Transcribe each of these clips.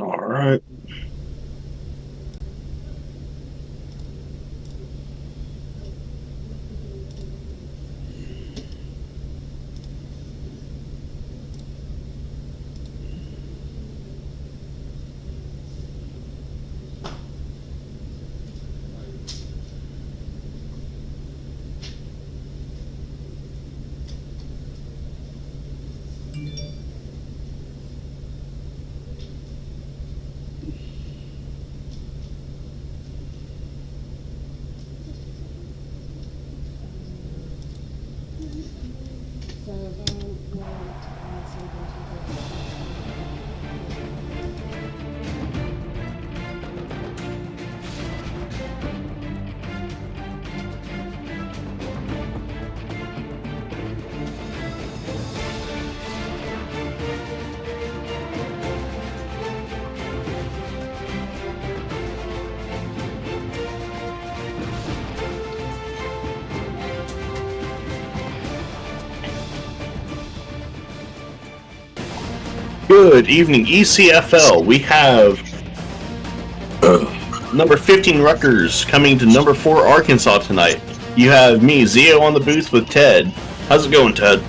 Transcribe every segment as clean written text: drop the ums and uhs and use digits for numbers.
All right. Good evening, ECFL. We have number 15 Rutgers coming to number 4 Arkansas tonight. You have me, Zio, on the booth with Ted. How's it going, Ted?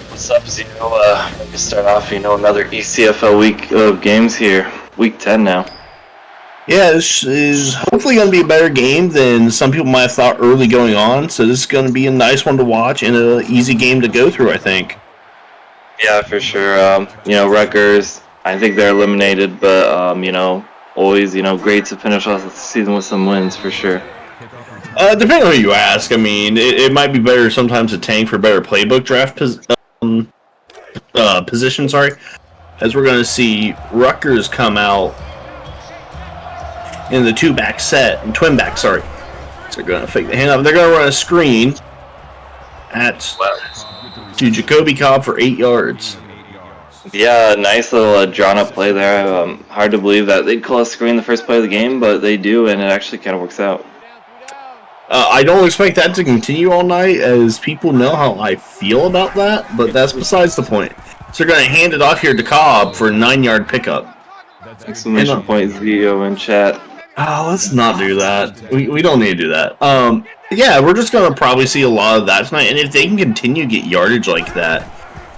What's up, Zio? Let me start off, another ECFL week of games here. Week 10 now. Yeah, this is hopefully going to be a better game than some people might have thought early going on. So this is going to be a nice one to watch and an easy game to go through, I think. Yeah, for sure. Rutgers, I think they're eliminated, but, always, great to finish off the season with some wins, for sure. Depending on who you ask, I mean, it might be better sometimes to tank for better playbook draft position, as we're going to see Rutgers come out in the twin back, So they're going to fake the handoff. They're going to run a screen to Jacoby Cobb for 8 yards. Yeah, nice little drawn-up play there. Hard to believe that they'd call a screen the first play of the game, but they do, and it actually kind of works out. I don't expect that to continue all night, as people know how I feel about that, but that's besides the point. So they're going to hand it off here to Cobb for a 9-yard pickup. Exclamation point, Zio in chat. Oh, let's not do that. We don't need to do that. Yeah, we're just going to probably see a lot of that tonight, and if they can continue to get yardage like that,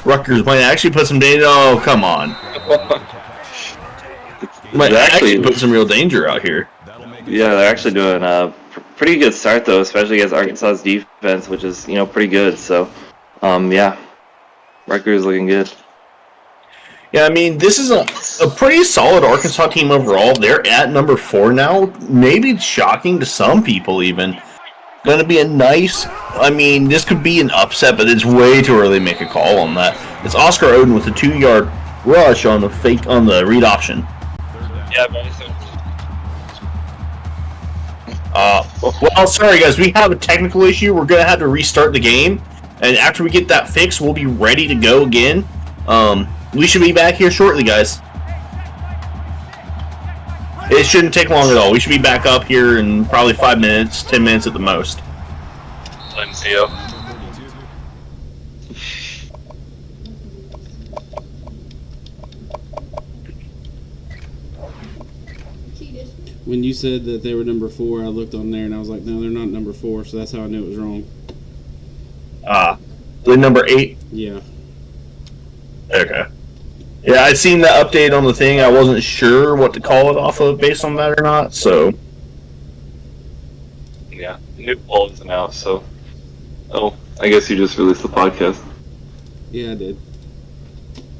Rutgers might actually put some danger. Oh, come on. Might actually put some real danger out here. Yeah, they're actually doing a pretty good start, though, especially against Arkansas's defense, which is, pretty good. So, yeah, Rutgers looking good. Yeah, I mean, this is a pretty solid Arkansas team overall. They're at number 4 now. Maybe shocking to some people, even. Going to be a nice... I mean, this could be an upset, but it's way too early to make a call on that. It's Oscar Oden with a 2-yard rush on the read option. Yeah, very soon. Well, sorry, guys. We have a technical issue. We're going to have to restart the game. And after we get that fixed, we'll be ready to go again. We should be back here shortly, guys. It shouldn't take long at all. We should be back up here in probably 5 minutes, 10 minutes at the most. I'm Zio. When you said that they were number 4, I looked on there and I was like, no, they're not number 4, so that's how I knew it was wrong. They're number 8? Yeah. Okay. Yeah, I seen that update on the thing. I wasn't sure what to call it off of based on that or not, so. Yeah, new poll isn't out, so. Oh, I guess you just released the podcast. Yeah, I did.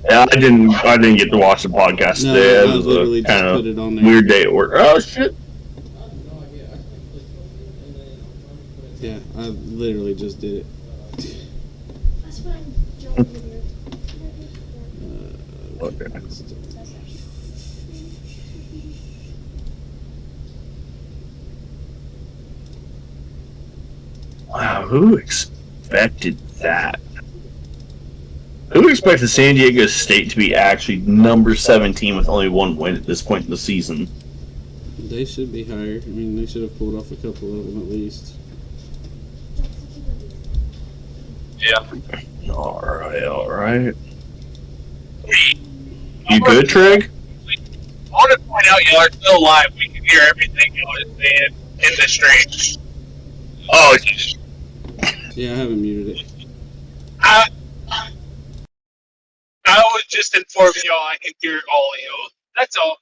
Yeah, I didn't get to watch the podcast No, today. I It was literally a just kind put it on of there. weird day at work. Oh, shit. Yeah, I literally just did it. Okay. Wow, who expected that? Who expected San Diego State to be actually number 17 with only 1 win at this point in the season? They should be higher. I mean, they should have pulled off a couple of them at least. Yeah. All right. You good, Trig? want to point out y'all are still live. We can hear everything y'all are saying in the stream. Oh, Yeah, I haven't muted it. I I was just informing y'all I can hear all of y'all. That's all.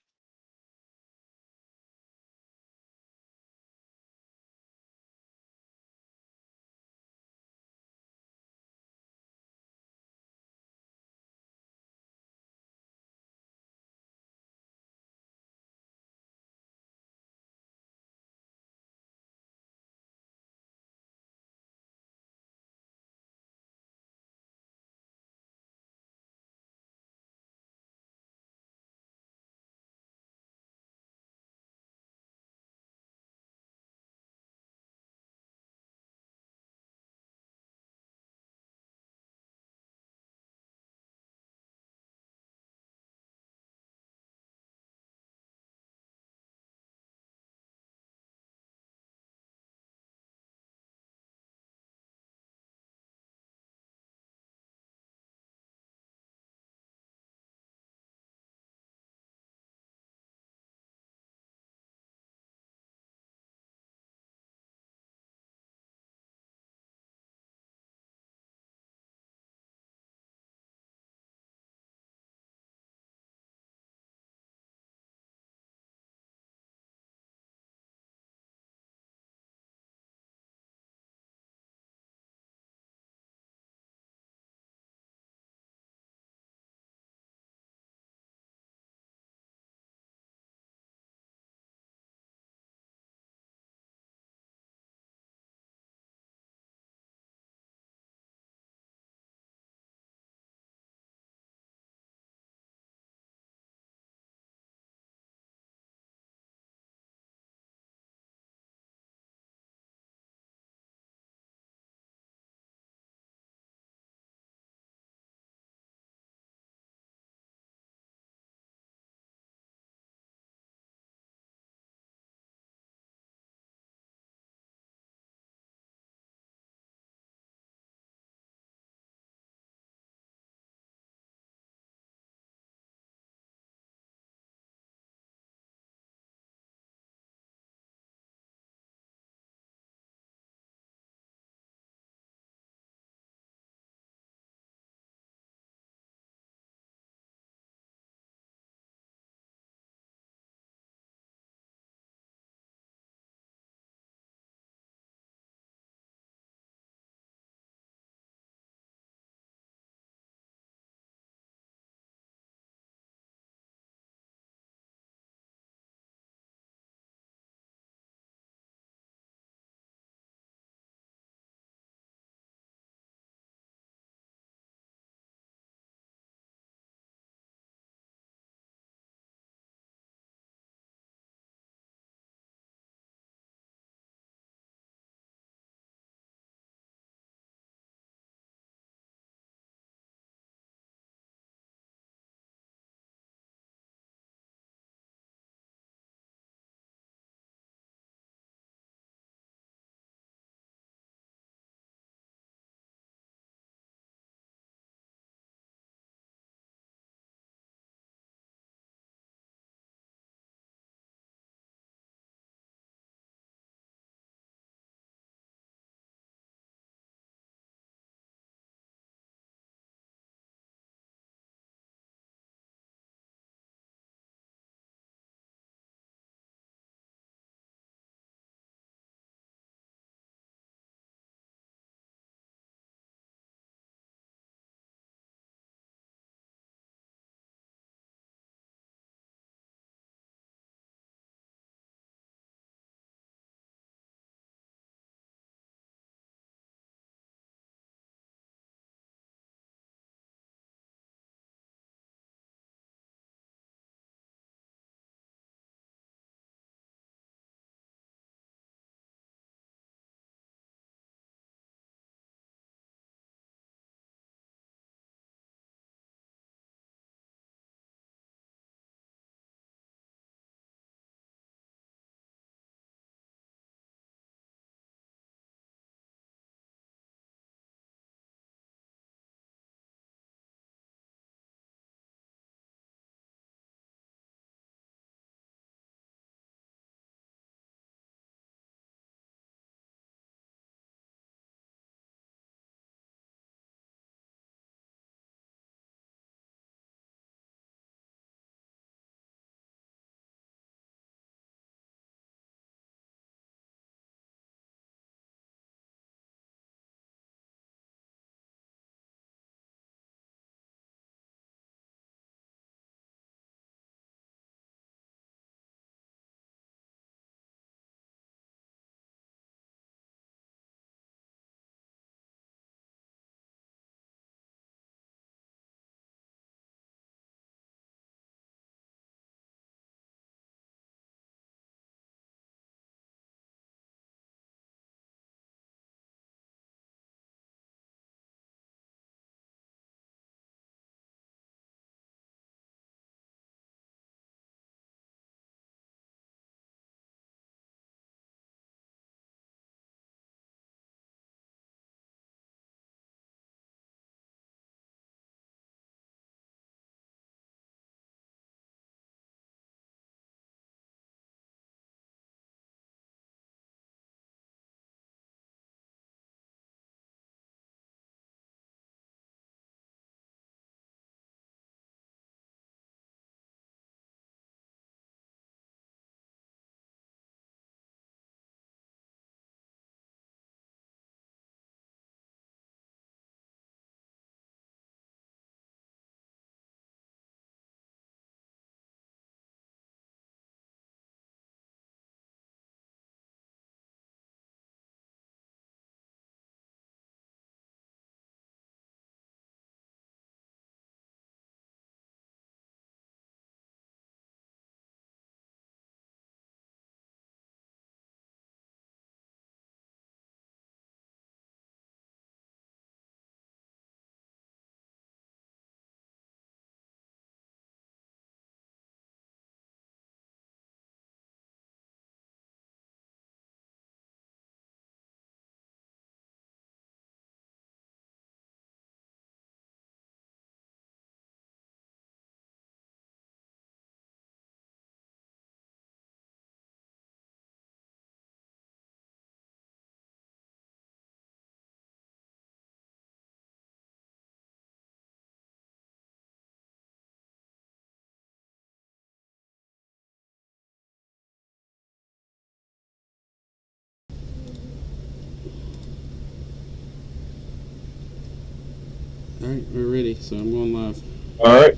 right, we're ready, so I'm going live. All right.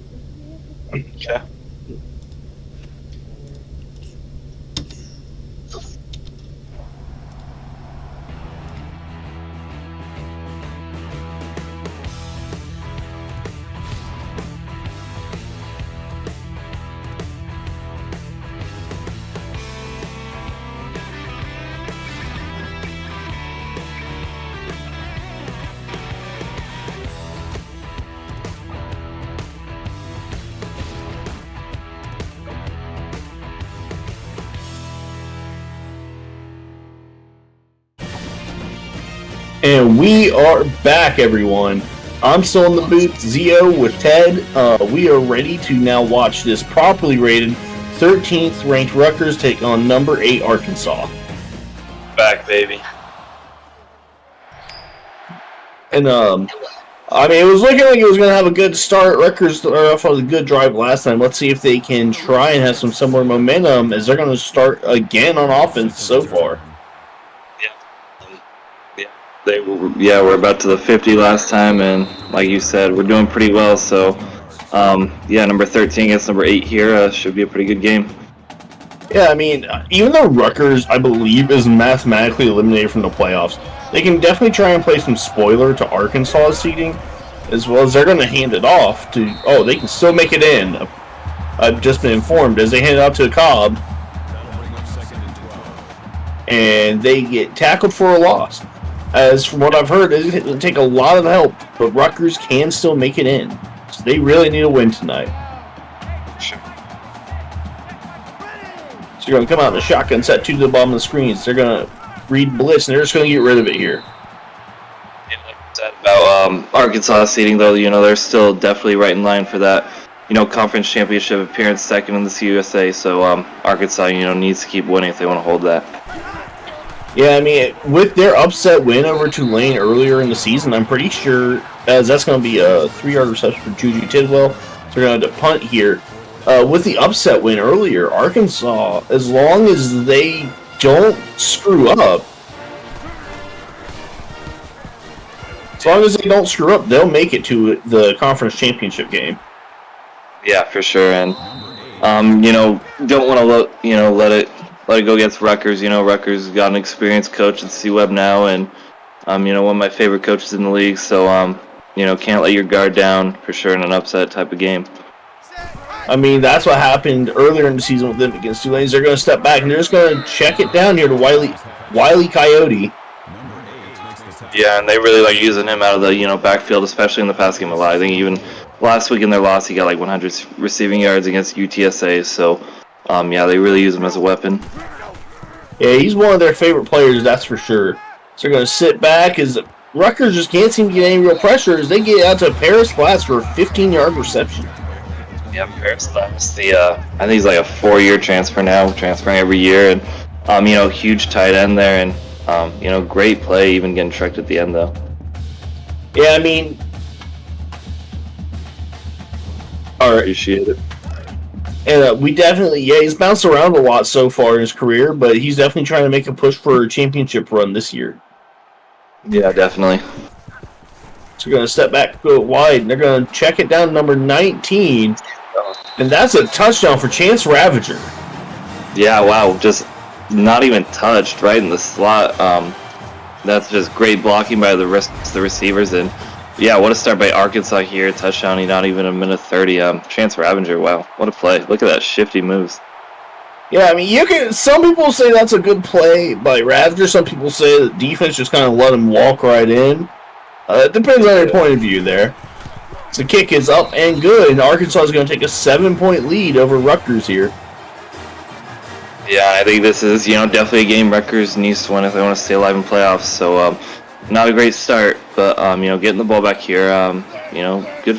Okay. And we are back, everyone. I'm still in the booth, Zio with Ted. We are ready to now watch this properly rated 13th ranked Rutgers take on number 8 Arkansas. Back, baby. And I mean, it was looking like it was going to have a good start. Rutgers started off with a good drive last time. Let's see if they can try and have some similar momentum as they're going to start again on offense so far. We're about to the 50 last time, and like you said, we're doing pretty well. So, number 13 against number 8 here should be a pretty good game. Yeah, I mean, even though Rutgers, I believe, is mathematically eliminated from the playoffs, they can definitely try and play some spoiler to Arkansas's seeding, as well as they're going to hand it off to, they can still make it in. I've just been informed as they hand it out to Cobb, and they get tackled for a loss. As from what I've heard, it will take a lot of help, but Rutgers can still make it in. So they really need a win tonight. Sure. So you're going to come out in the shotgun set 2 to the bottom of the screens. They're going to read blitz, and they're just going to get rid of it here. Yeah, like I said about Arkansas seeding, though, they're still definitely right in line for that, conference championship appearance, second in the CUSA. So Arkansas, needs to keep winning if they want to hold that. Yeah, I mean, with their upset win over Tulane earlier in the season, I'm pretty sure as that's going to be a 3-yard reception for Juju Tidwell. So they're going to punt here. With the upset win earlier, Arkansas, as long as they don't screw up, they'll make it to the conference championship game. Yeah, for sure. And don't want to let it go against Rutgers. Rutgers got an experienced coach at C-Web now, and one of my favorite coaches in the league. So can't let your guard down for sure in an upset type of game. I mean, that's what happened earlier in the season with them against Tulane. They're going to step back and they're just going to check it down here to Wiley Coyote. Yeah, and they really like using him out of the backfield, especially in the pass game a lot. I think even last week in their loss, he got like 100 receiving yards against UTSA. So they really use him as a weapon. Yeah, he's one of their favorite players, that's for sure. So they're going to sit back as Rutgers just can't seem to get any real pressure as they get out to Paris Flats for a 15-yard reception. Yeah, Paris Flats, I think he's like a 4-year transfer now, transferring every year, and huge tight end there, and great play, even getting tricked at the end though. Yeah, I mean, all right, appreciate it. And we definitely, he's bounced around a lot so far in his career, but he's definitely trying to make a push for a championship run this year. Yeah, definitely. So they're going to step back, go wide, and they're going to check it down to number 19. And that's a touchdown for Chance Ravager. Yeah, wow, just not even touched, right in the slot. That's just great blocking by the receivers, and yeah, what a start by Arkansas here. Touchdown, not even a minute 30. Chance Ravager, wow, what a play. Look at that shifty moves. Yeah, I mean, some people say that's a good play by Ravager. Some people say the defense just kind of let him walk right in. It depends on your point of view there. So the kick is up and good, and Arkansas is going to take a 7-point lead over Rutgers here. Yeah, I think this is, definitely a game Rutgers needs to win if they want to stay alive in playoffs. So, not a great start, but, getting the ball back here, good,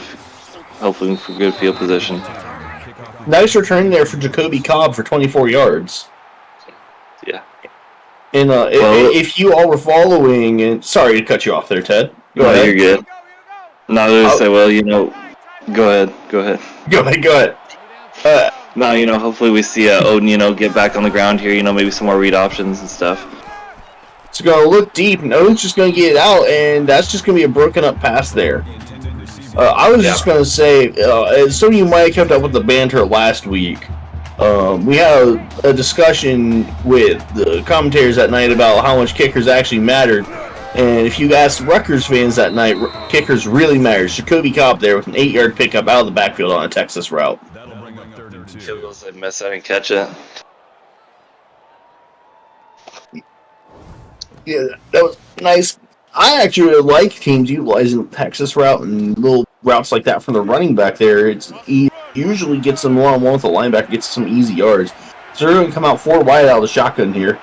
hopefully for good field position. Nice return there for Jacoby Cobb for 24 yards. Yeah. And if you all were following, and sorry to cut you off there, Ted. Go ahead. You're good. No, I was going to say, go ahead. Go ahead. No, hopefully we see Odin, get back on the ground here, maybe some more read options and stuff. It's going to look deep, and Odin's just going to get it out, and that's just going to be a broken up pass there. I was just going to say, some of you might have kept up with the banter last week. We had a discussion with the commentators that night about how much kickers actually mattered. And if you asked Rutgers fans that night, kickers really mattered. Jacoby Cobb there with an 8-yard pickup out of the backfield on a Texas route. Field goals I missed, I didn't catch it. Yeah, that was nice. I actually really like teams utilizing the Texas route and little routes like that from the running back there. Usually gets them one-on-one with the linebacker, gets some easy yards. So they're going to come out 4 wide out of the shotgun here.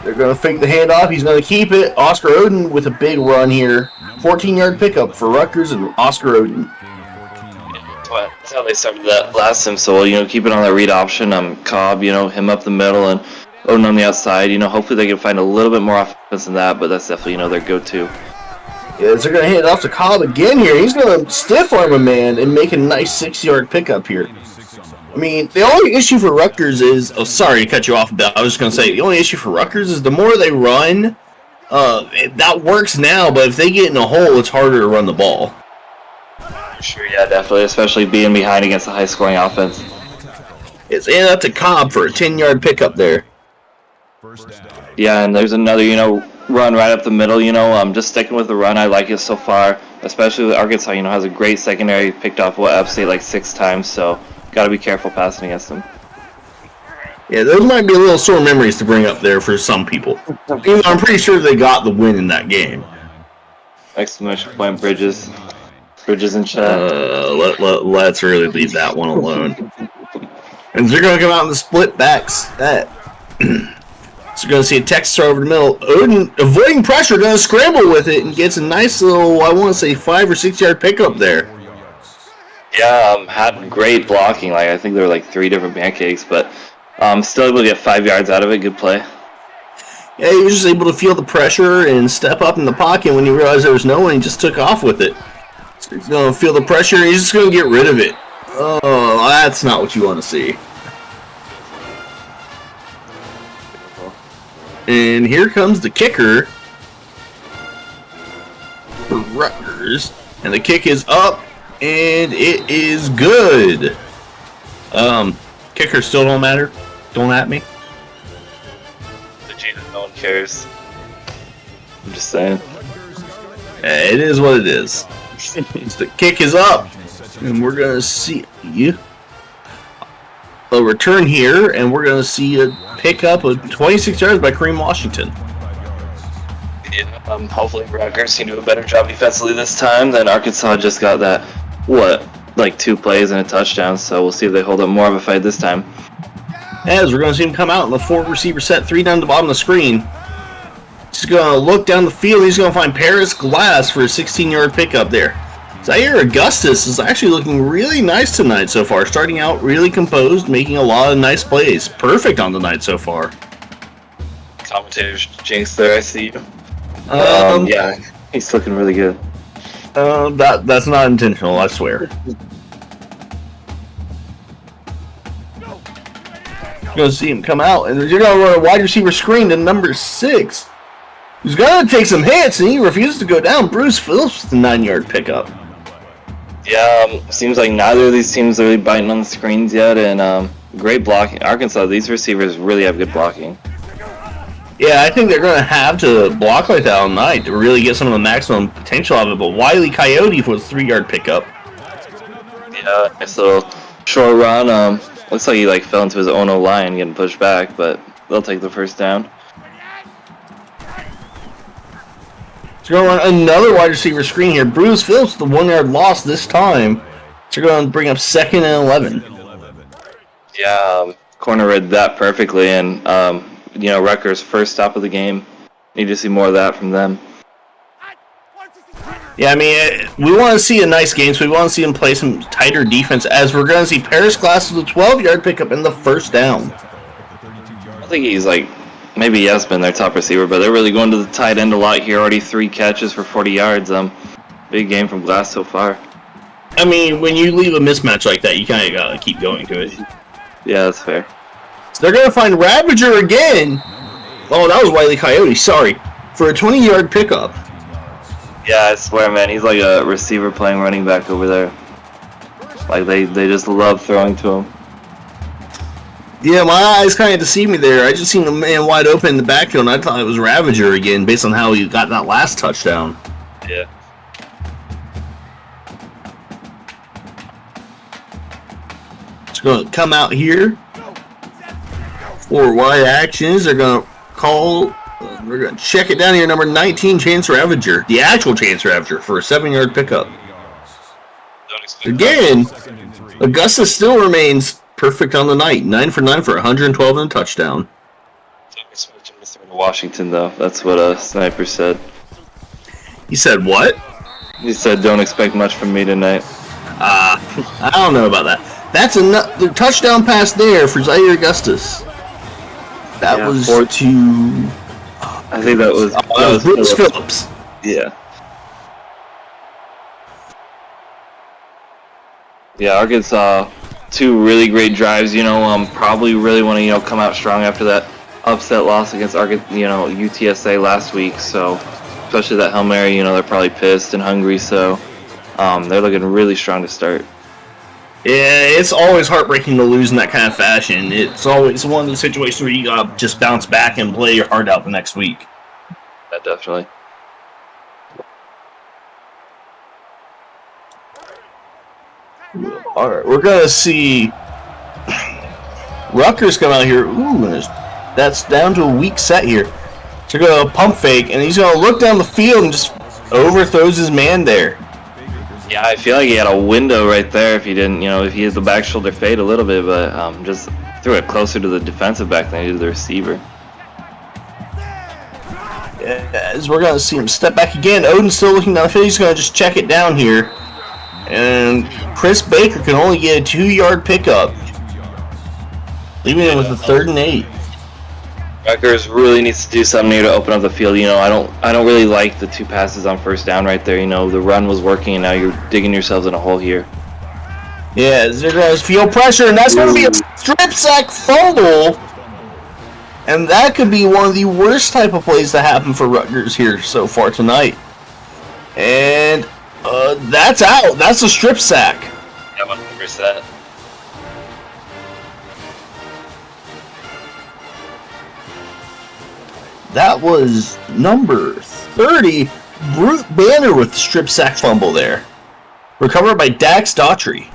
They're going to fake the handoff. He's going to keep it. Oscar Oden with a big run here. 14-yard pickup for Rutgers and Oscar Oden. That's how they started that last time. So, keep it on the read option. Cobb, him up the middle and Oden on the outside. Hopefully they can find a little bit more offense than that, but that's definitely, their go-to. Yeah, they're going to hand it off to Cobb again here. He's going to stiff arm a man and make a nice 6-yard pickup here. I mean, the only issue for Rutgers is... Oh, sorry to cut you off, but I was just going to say, the only issue for Rutgers is the more they run, that works now, but if they get in a hole, it's harder to run the ball. Sure, yeah, definitely, especially being behind against a high-scoring offense. It's handed up to Cobb for a 10-yard pickup there. Yeah, and there's another, run right up the middle, just sticking with the run. I like it so far, especially with Arkansas, has a great secondary, picked off App State like 6 times, so got to be careful passing against them. Yeah, those might be a little sore memories to bring up there for some people. I'm pretty sure they got the win in that game. Exclamation point, Bridges. Bridges in chat. Let's really leave that one alone. And they're going to come out in the split back set. So you're going to see a Texas throw over the middle. Oden, avoiding pressure, going to scramble with it and gets a nice little, I want to say, 5 or 6 yard pickup there. Yeah, had great blocking. I think there were 3 different pancakes, but still able to get 5 yards out of it. Good play. Yeah, he was just able to feel the pressure and step up in the pocket when he realized there was no one. He just took off with it. So he's going to feel the pressure and he's just going to get rid of it. Oh, that's not what you want to see. And here comes the kicker for Rutgers. And the kick is up, and it is good. Kickers still don't matter. Don't at me. No one cares. I'm just saying. Yeah, it is what it is. The kick is up, and we're going to see a return here, and we're going to see a pickup of 26 yards by Kareem Washington. Yeah, hopefully Rutgers can do a better job defensively this time than Arkansas just got that, 2 plays and a touchdown, so we'll see if they hold up more of a fight this time. As we're going to see him come out in the 4-receiver set, 3 down the bottom of the screen. He's going to look down the field. He's going to find Paris Glass for a 16-yard pickup there. Zaire Augustus is actually looking really nice tonight so far. Starting out really composed, making a lot of nice plays. Perfect on the night so far. Commentators jinx there, I see you. Yeah, he's looking really good. That's not intentional, I swear. You're going to see him come out, and you're going to run a wide receiver screen to number 6. He's going to take some hits, and he refuses to go down. Bruce Phillips with a 9-yard pickup. Yeah, seems like neither of these teams are really biting on the screens yet, and great blocking. Arkansas, these receivers really have good blocking. Yeah, I think they're going to have to block like that all night to really get some of the maximum potential of it, but Wiley Coyote was a 3-yard pickup. Yeah, nice little short run. Looks like he fell into his own line getting pushed back, but they'll take the first down. So you're going to run another wide receiver screen here. Bruce Phillips, the 1-yard loss this time. So you're going to bring up 2nd and 11. Yeah, corner read that perfectly, and Rutgers' first stop of the game. Need to see more of that from them. Yeah, I mean, we want to see a nice game, so we want to see him play some tighter defense, as we're going to see Paris Glass with a 12-yard pickup in the first down. I think he's maybe he has been their top receiver, but they're really going to the tight end a lot here. Already 3 catches for 40 yards. Big game from Glass so far. I mean, when you leave a mismatch like that, you kind of got to keep going to it. Yeah, that's fair. So they're going to find Ravager again. Oh, that was Wiley Coyote, sorry. For a 20-yard pickup. Yeah, I swear, man, he's like a receiver playing running back over there. Like they just love throwing to him. Yeah, my eyes kind of deceived me there. I just seen a man wide open in the backfield, and I thought it was Ravager again, based on how he got that last touchdown. Yeah. It's going to come out here for wide actions. They're going to call. We're going to check it down here. Number 19, Chance Ravager, the actual Chance Ravager, for a 7-yard pickup. Again, Augusta still remains perfect on the night. 9 for 9 for 112 and a touchdown. Don't expect him to throw to Washington, though. That's what a sniper said. He said what? He said, "Don't expect much from me tonight." I don't know about that. That's the touchdown pass there for Zaire Augustus. That was to. I think that was Bruce Phillips. Yeah. Yeah, Arkansas, 2 really great drives. Probably really want to come out strong after that upset loss against UTSA last week. So, especially that Hail Mary, they're probably pissed and hungry. So, they're looking really strong to start. Yeah, it's always heartbreaking to lose in that kind of fashion. It's always one of those situations where you gotta just bounce back and play your heart out the next week. Yeah, definitely. All right, we're gonna see Rutgers come out here. Ooh, that's down to a weak set here. So they're gonna pump fake, and he's gonna look down the field and just overthrows his man there. Yeah, I feel like he had a window right there if he didn't, if he had the back shoulder fade a little bit, but just threw it closer to the defensive back than he did the receiver. As we're going to see him step back again. Odin's still looking down the field. He's going to just check it down here. And Chris Baker can only get a 2-yard pickup, leaving it with a 3rd and 8. Rutgers really needs to do something here to open up the field. I don't really like the 2 passes on 1st down right there. The run was working, and now you're digging yourselves in a hole here. Yeah, they're going to feel pressure, and that's going to be a strip sack fumble. And that could be one of the worst type of plays to happen for Rutgers here so far tonight. And that's out. That's a strip sack. Yeah, 100%. That was number 30, Brute Banner with the strip sack fumble there. Recovered by Dax Daughtry.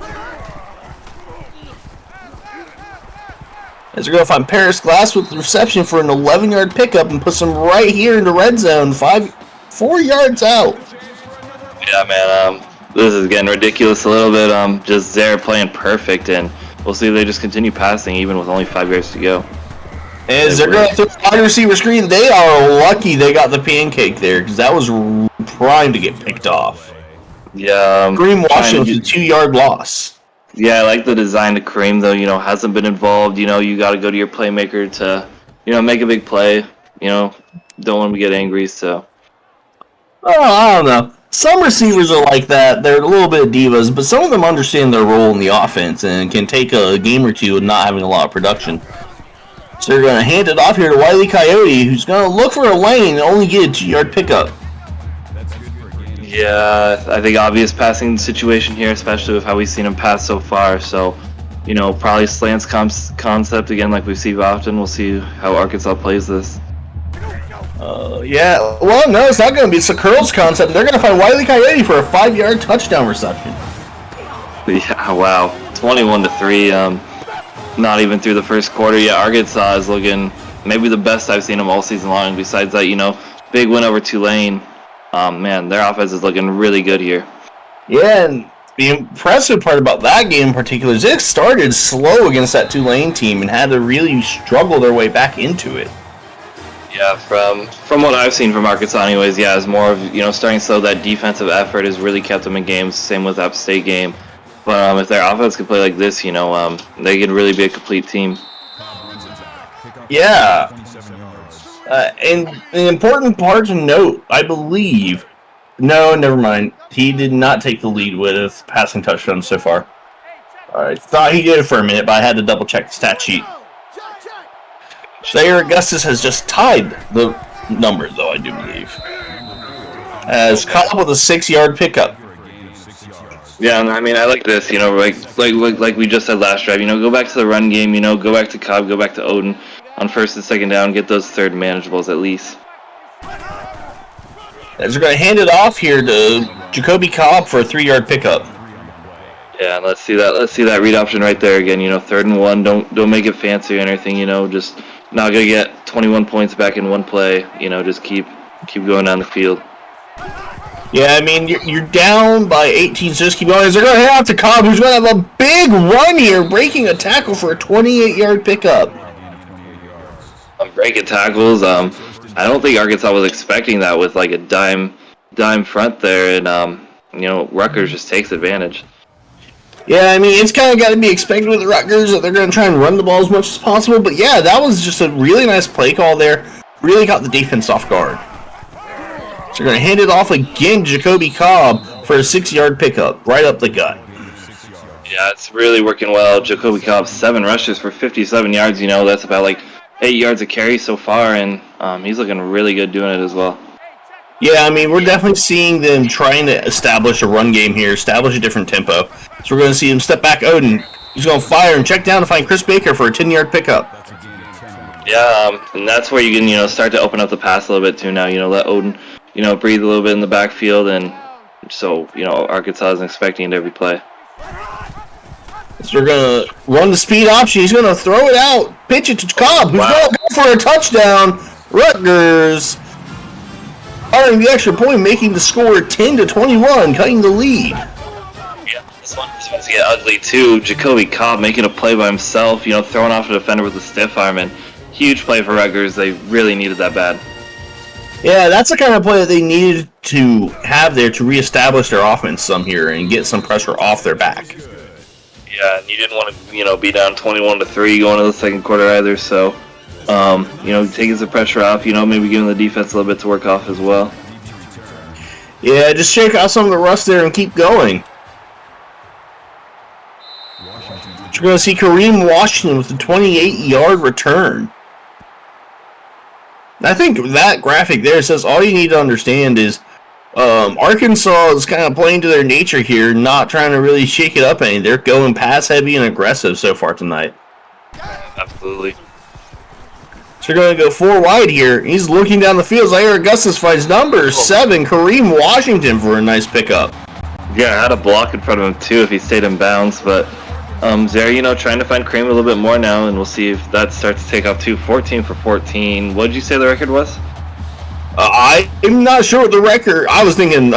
As we're going to find Paris Glass with the reception for an 11-yard pickup and puts him right here in the red zone, 4 yards out. Yeah, man, this is getting ridiculous a little bit. Just Zaire playing perfect, and we'll see if they just continue passing even with only 5 yards to go. As they're going through the wide receiver screen, they are lucky they got the pancake there, because that was primed to get picked off. Yeah. Kareem Washington, 2-yard loss. Yeah, I like the design to Kareem, though. Hasn't been involved. You got to go to your playmaker to, make a big play. Don't want him to get angry, so. Oh, I don't know. Some receivers are like that. They're a little bit divas, but some of them understand their role in the offense and can take a game or two with not having a lot of production. So they're going to hand it off here to Wiley Coyote, who's going to look for a lane and only get a 2-yard pickup. Yeah, I think obvious passing situation here, especially with how we've seen him pass so far. So, probably slants concept again like we see often. We'll see how Arkansas plays this. Yeah, well, no, it's not going to be. It's a curls concept. They're going to find Wiley Coyote for a 5-yard touchdown reception. Yeah, wow. 21-3. Not even through the first quarter yet. Arkansas is looking maybe the best I've seen them all season long. Besides that, big win over Tulane. Man, their offense is looking really good here. Yeah, and the impressive part about that game in particular is it started slow against that Tulane team and had to really struggle their way back into it. Yeah, from what I've seen from Arkansas anyways, yeah, it's more of, starting slow. That defensive effort has really kept them in games. Same with App State game. But if their offense can play like this, they can really be a complete team. Yeah. And an important part to note, I believe. No, never mind. He did not take the lead with passing touchdowns so far. I thought he did it for a minute, but I had to double check the stat sheet. Zaire Augustus has just tied the number, though, I do believe. as Cobb with a 6-yard pickup. Yeah, and I mean, I like this. Like we just said last drive. Go back to the run game. Go back to Cobb. Go back to Odin on first and second down. Get those third manageables at least. As we're going to hand it off here to Jacoby Cobb for a 3-yard pickup. Yeah, and let's see that read option right there again. 3rd and 1. Don't make it fancy or anything. Just not gonna get 21 points back in one play. Just keep going down the field. Yeah, I mean, you're down by 18, so just keep going. They're going to hand off to Cobb, who's going to have a big run here, breaking a tackle for a 28-yard pickup. Breaking tackles. I don't think Arkansas was expecting that with like a dime front there, and Rutgers just takes advantage. Yeah, I mean, it's kind of got to be expected with the Rutgers that they're going to try and run the ball as much as possible, but yeah, that was just a really nice play call there. Really got the defense off guard. So they're going to hand it off again to Jacoby Cobb for a 6-yard pickup, right up the gut. Yeah, it's really working well. Jacoby Cobb, 7 rushes for 57 yards. That's about like 8 yards a carry so far, and he's looking really good doing it as well. Yeah, I mean, we're definitely seeing them trying to establish a run game here, establish a different tempo. So we're going to see him step back Odin. He's going to fire and check down to find Chris Baker for a 10-yard pickup. Yeah, and that's where you can, start to open up the pass a little bit too now. Let Odin, breathe a little bit in the backfield, and so, Arkansas isn't expecting it every play. So we're going to run the speed option. He's going to throw it out, pitch it to Cobb, who's going to go for a touchdown. Rutgers earning the extra point, making the score 10-21, cutting the lead. Yeah, this one's going to get ugly too. Jacoby Cobb making a play by himself, throwing off a defender with a stiff arm, and huge play for Rutgers. They really needed that bad. Yeah, that's the kind of play that they needed to have there to reestablish their offense some here and get some pressure off their back. Yeah, and you didn't want to, be down 21-3 going to the second quarter either, so, taking some pressure off, maybe giving the defense a little bit to work off as well. Yeah, just shake out some of the rust there and keep going. You're going to see Kareem Washington with a 28-yard return. I think that graphic there says all you need to understand is Arkansas is kind of playing to their nature here, not trying to really shake it up any. They're going pass heavy and aggressive so far tonight. Absolutely. So you're going to go 4 wide here. He's looking down the field. Zaire Augustus finds number 7, Kareem Washington, for a nice pickup. Yeah, I had a block in front of him too if he stayed in bounds, but Zaire, trying to find Kareem a little bit more now, and we'll see if that starts to take off too. 14 for 14. What did you say the record was? I'm not sure what the record. I was thinking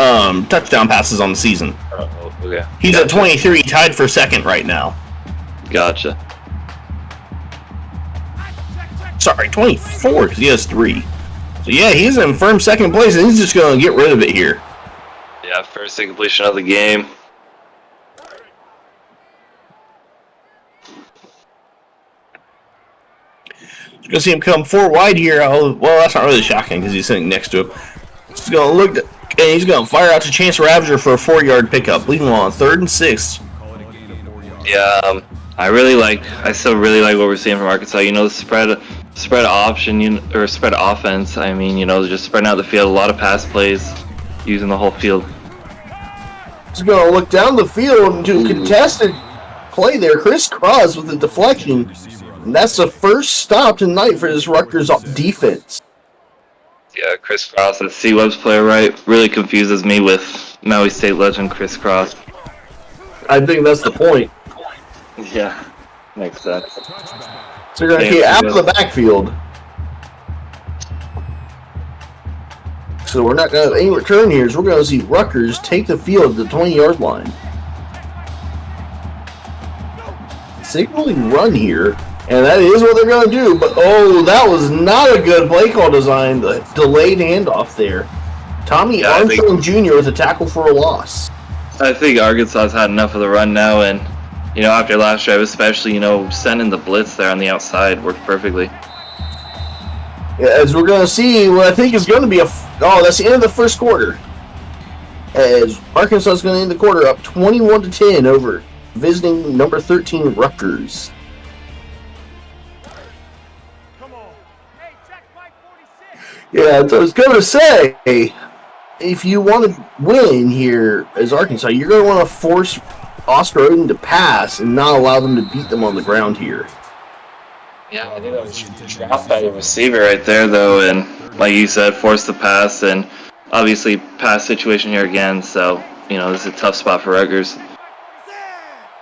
touchdown passes on the season. Oh, okay. He's at 23, tied for second right now. Gotcha. Sorry, 24, because he has 3. So yeah, he's in firm second place, and he's just going to get rid of it here. Yeah, first completion of the game. You're going to see him come 4 wide here. Well, that's not really shocking because he's sitting next to him. He's going to look, and he's going to fire out to Chance Ravager for a 4-yard pickup, leaving him on 3rd and 6. Yeah, I still really like what we're seeing from Arkansas. The spread option, or spread offense. I mean, just spreading out the field, a lot of pass plays, using the whole field. He's going to look down the field into a contested play there. Chris Cross with a deflection. And that's the first stop tonight for this Rutgers defense. Yeah, Chris Cross, that C-Web's player, right? Really confuses me with Maui State legend Chris Cross. I think that's the point. Yeah, makes sense. So you're going to get out of the backfield. So we're not going to have any return here. So we're going to see Rutgers take the field to the 20-yard line. Signaling run here. And that is what they're going to do. But, that was not a good play call design. The delayed handoff there. Tommy Armstrong Jr. with a tackle for a loss. I think Arkansas's had enough of the run now. And, after last drive especially, sending the blitz there on the outside worked perfectly. Yeah, as we're going to see what I think is going to be that's the end of the first quarter. As Arkansas is going to end the quarter up 21-10 over visiting number 13 Rutgers. Yeah, so I was going to say, if you want to win here as Arkansas, you're going to want to force Oscar Oden to pass and not allow them to beat them on the ground here. Yeah, I think that was dropped by the receiver right there, though, and like you said, forced the pass, and obviously pass situation here again. So this is a tough spot for Rutgers.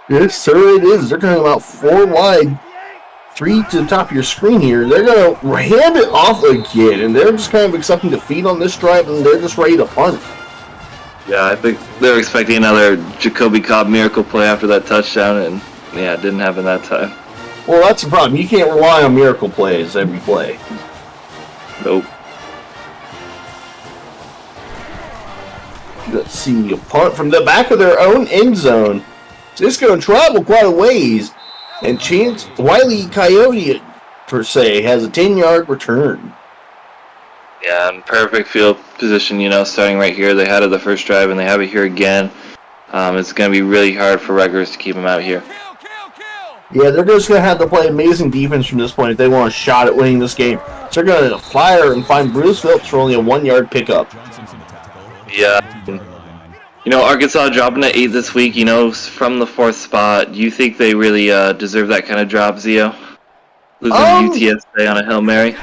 Yes, sir, it is. They're talking about 4 wide, 3 to the top of your screen here. They're going to hand it off again, and they're just kind of accepting defeat on this drive, and they're just ready to punt. Yeah, I think they're expecting another Jacoby Cobb miracle play after that touchdown, and yeah, it didn't happen that time. Well, that's the problem. You can't rely on miracle plays every play. Nope. Let's see, a punt from the back of their own end zone. It's going to travel quite a ways. And Chance Wiley Coyote, per se, has a 10-yard return. Yeah, and perfect field position, starting right here. They had it the first drive, and they have it here again. It's going to be really hard for Rutgers to keep them out here. Yeah, they're just going to have to play amazing defense from this point if they want a shot at winning this game. So they're going to fire and find Bruce Phillips for only a 1-yard pickup. Yeah. Arkansas dropping to 8 this week, from the 4th spot. Do you think they really deserve that kind of drop, Zio? Losing UTSA on a Hail Mary?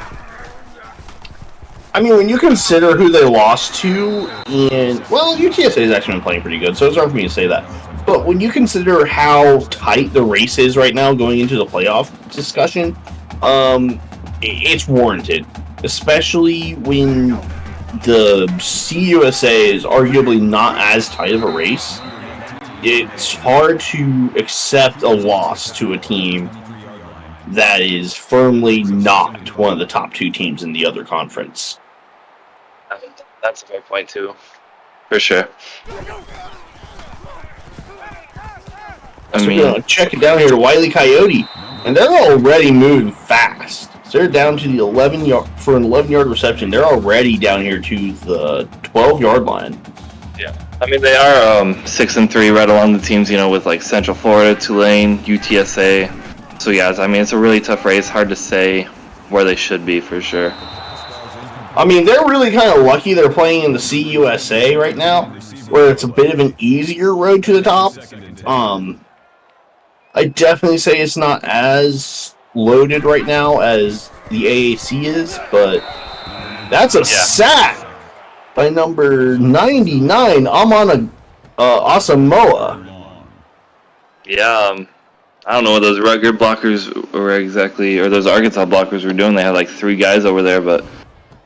I mean, when you consider who they lost to, UTSA has actually been playing pretty good, so it's hard for me to say that. But when you consider how tight the race is right now going into the playoff discussion, it's warranted. Especially when the CUSA is arguably not as tight of a race. It's hard to accept a loss to a team that is firmly not one of the top 2 teams in the other conference. That's a fair point, too. For sure. So we're going to check it down here to Wiley Coyote, and they're already moving fast. So they're down to the 11-yard for an 11-yard reception. They're already down here to the 12-yard line. Yeah, they are 6-3 right along the teams, with like Central Florida, Tulane, UTSA. So yeah, it's a really tough race. Hard to say where they should be for sure. They're really kind of lucky they're playing in the CUSA right now, where it's a bit of an easier road to the top. I definitely say it's not as loaded right now as the AAC is, but that's a sack by number 99, Amana Asamoah. Yeah, I don't know what those Rutgers blockers were exactly, or those Arkansas blockers were doing. They had like 3 guys over there, but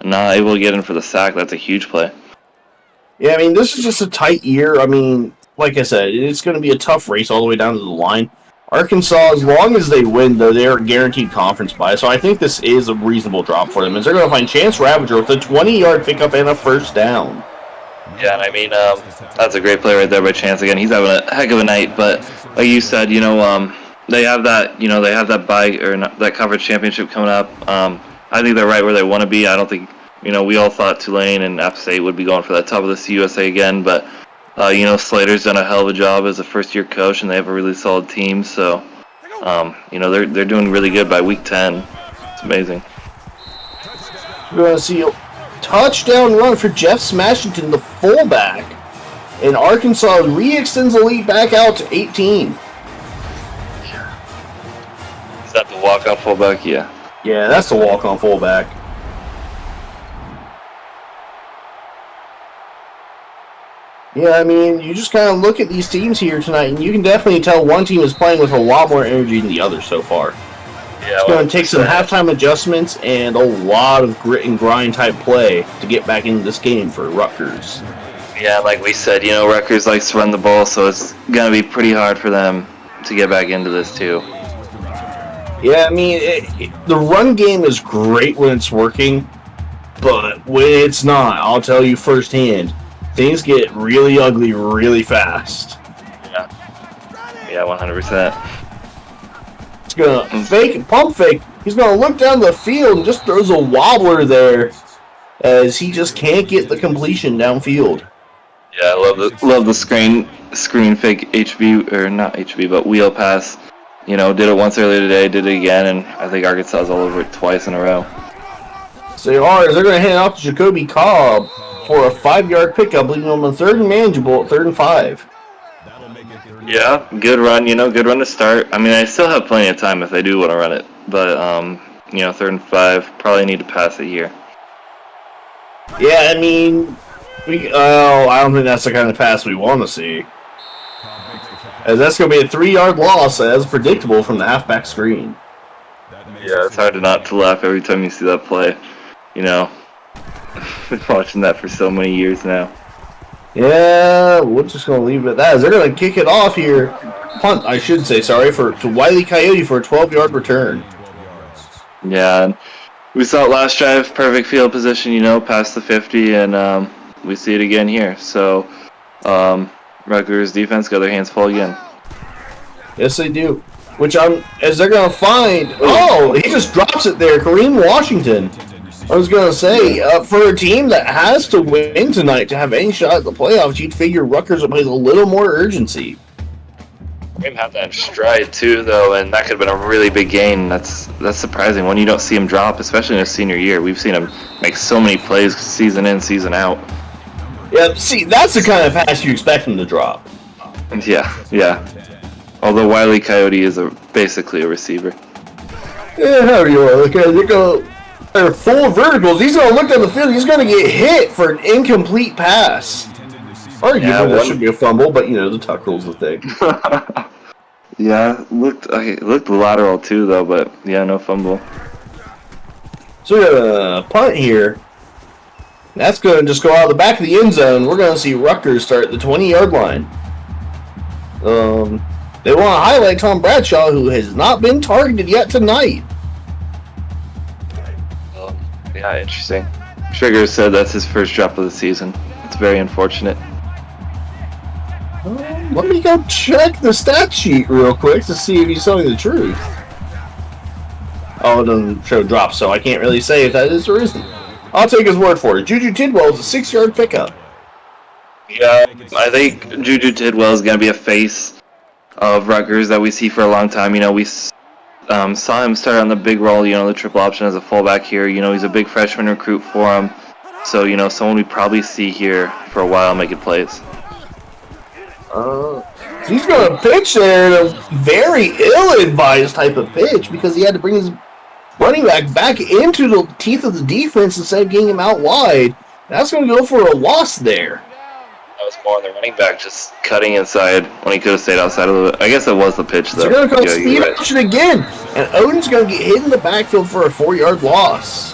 not able to get in for the sack. That's a huge play. Yeah, this is just a tight year. Like I said, it's going to be a tough race all the way down to the line. Arkansas, as long as they win, though, they're guaranteed conference bye. So I think this is a reasonable drop for them. As they're going to find Chance Ravager with a 20-yard pickup and a first down. Yeah, and that's a great play right there by Chance again. He's having a heck of a night, but like you said, they have that, they have that bye or not, that conference championship coming up. I think they're right where they want to be. I don't think, we all thought Tulane and App State would be going for that top of the CUSA again, but Slater's done a hell of a job as a first-year coach, and they have a really solid team. So, they're doing really good by week 10. It's amazing. We're going to see a touchdown run for Jeff Smashington, the fullback, and Arkansas re-extends the lead back out to 18. Is that the walk-on fullback? Yeah. Yeah, that's the walk-on fullback. Yeah, you just kind of look at these teams here tonight, and you can definitely tell one team is playing with a lot more energy than the other so far. Yeah, it's going to take some halftime adjustments and a lot of grit and grind type play to get back into this game for Rutgers. Yeah, like we said, Rutgers likes to run the ball, so it's going to be pretty hard for them to get back into this too. Yeah, the run game is great when it's working, but when it's not, I'll tell you firsthand, things get really ugly really fast. Yeah, 100%. He's going to fake, pump fake. He's going to look down the field and just throws a wobbler there as he just can't get the completion downfield. Yeah, I love the screen fake HB, or not HB, but wheel pass. Did it once earlier today, did it again, and I think Arkansas is all over it twice in a row. So they're going to hand off to Jacoby Cobb for a 5-yard pickup, leaving them on 3rd and manageable at 3rd and 5. Yeah, good run, good run to start. I mean, I still have plenty of time if I do want to run it. But, 3rd and 5, probably need to pass it here. Yeah, I mean, I don't think that's the kind of pass we want to see. As that's going to be a 3-yard loss, as predictable from the halfback screen. Yeah, it's hard not to laugh every time you see that play. Been watching that for so many years now. Yeah, we're just going to leave it at that. As they're going to kick it off here. Punt, I should say, sorry, to Wile E. Coyote for a 12-yard return. Yeah, and we saw it last drive, perfect field position, past the 50, and we see it again here. So, Rutgers defense got their hands full again. Yes, they do. As they're going to find, he just drops it there, Kareem Washington. I was going to say, for a team that has to win tonight to have any shot at the playoffs, you'd figure Rutgers would play with a little more urgency. Kareem had that in stride too, though, and that could have been a really big gain. That's surprising when you don't see him drop, especially in his senior year. We've seen him make so many plays season in, season out. Yeah, see, that's the kind of pass you expect him to drop. Yeah. Although Wile E. Coyote is basically a receiver. Yeah, how you are? Okay, they're full verticals. He's going to look down the field. He's going to get hit for an incomplete pass. Arguably, that should be a fumble, but the tuck rule's the thing. Yeah, looked lateral too, though, but yeah, no fumble. So we're going to punt here. That's going to just go out the back of the end zone. We're going to see Rutgers start at the 20-yard line. They want to highlight Tom Bradshaw, who has not been targeted yet tonight. Yeah, interesting. Trigger said that's his first drop of the season. It's very unfortunate. Let me go check the stat sheet real quick to see if he's telling the truth. Oh, it doesn't show drops, so I can't really say if that is or isn't. I'll take his word for it. Juju Tidwell is a 6-yard pickup. Yeah, I think Juju Tidwell is going to be a face of Rutgers that we see for a long time. We saw him start on the big role, the triple option as a fullback here. He's a big freshman recruit for him. So, someone we probably see here for a while making plays. He's going to pitch there in a very ill-advised type of pitch because he had to bring his running back into the teeth of the defense instead of getting him out wide. That's going to go for a loss there. That was more on the running back just cutting inside when he could have stayed outside of the... I guess it was the pitch, though. So they're going to call speed option again, and Odin's going to get hit in the backfield for a 4-yard loss.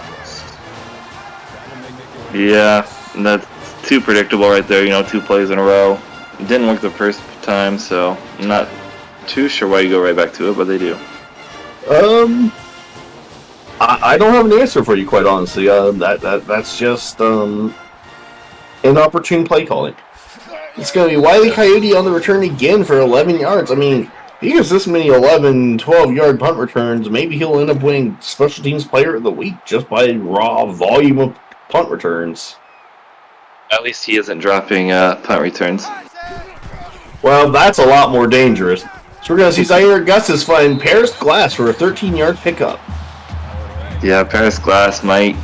Yeah, and that's too predictable right there, 2 plays in a row. It didn't work the first time, so I'm not too sure why you go right back to it, but they do. I don't have an answer for you, quite honestly. That's just inopportune play calling. It's going to be Wile E. Coyote on the return again for 11 yards. I mean, if he gets this many 11, 12-yard punt returns, maybe he'll end up winning Special Teams Player of the Week just by raw volume of punt returns. At least he isn't dropping punt returns. Well, that's a lot more dangerous. So we're going to see Zaire Augustus find Paris Glass for a 13-yard pickup. Yeah, Paris Glass might...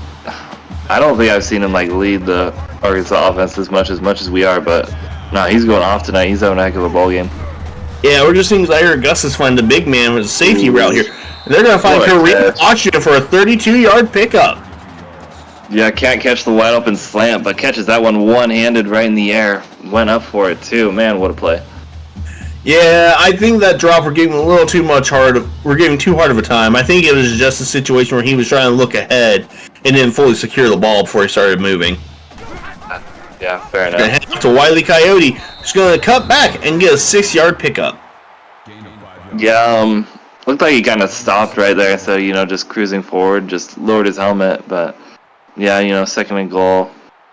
I don't think I've seen him lead the Arkansas offense as much as we are, but no, he's going off tonight. He's having a heck of a ball game. Yeah, we're just seeing Zaire Augustus find the big man with a safety route here. They're going to find Kareem Washington for a 32-yard pickup. Yeah, can't catch the wide open slant, but catches that one-handed right in the air. Went up for it too. Man, what a play. Yeah, I think that drop we're giving a little too much we're giving too hard of a time. I think it was just a situation where he was trying to look ahead and didn't fully secure the ball before he started moving. Yeah, fair enough. Gonna head off to Wile E. Coyote, who's going to cut back and get a 6-yard pickup. Yeah, looked like he kind of stopped right there, so just cruising forward, just lowered his helmet, but yeah, 2nd and goal.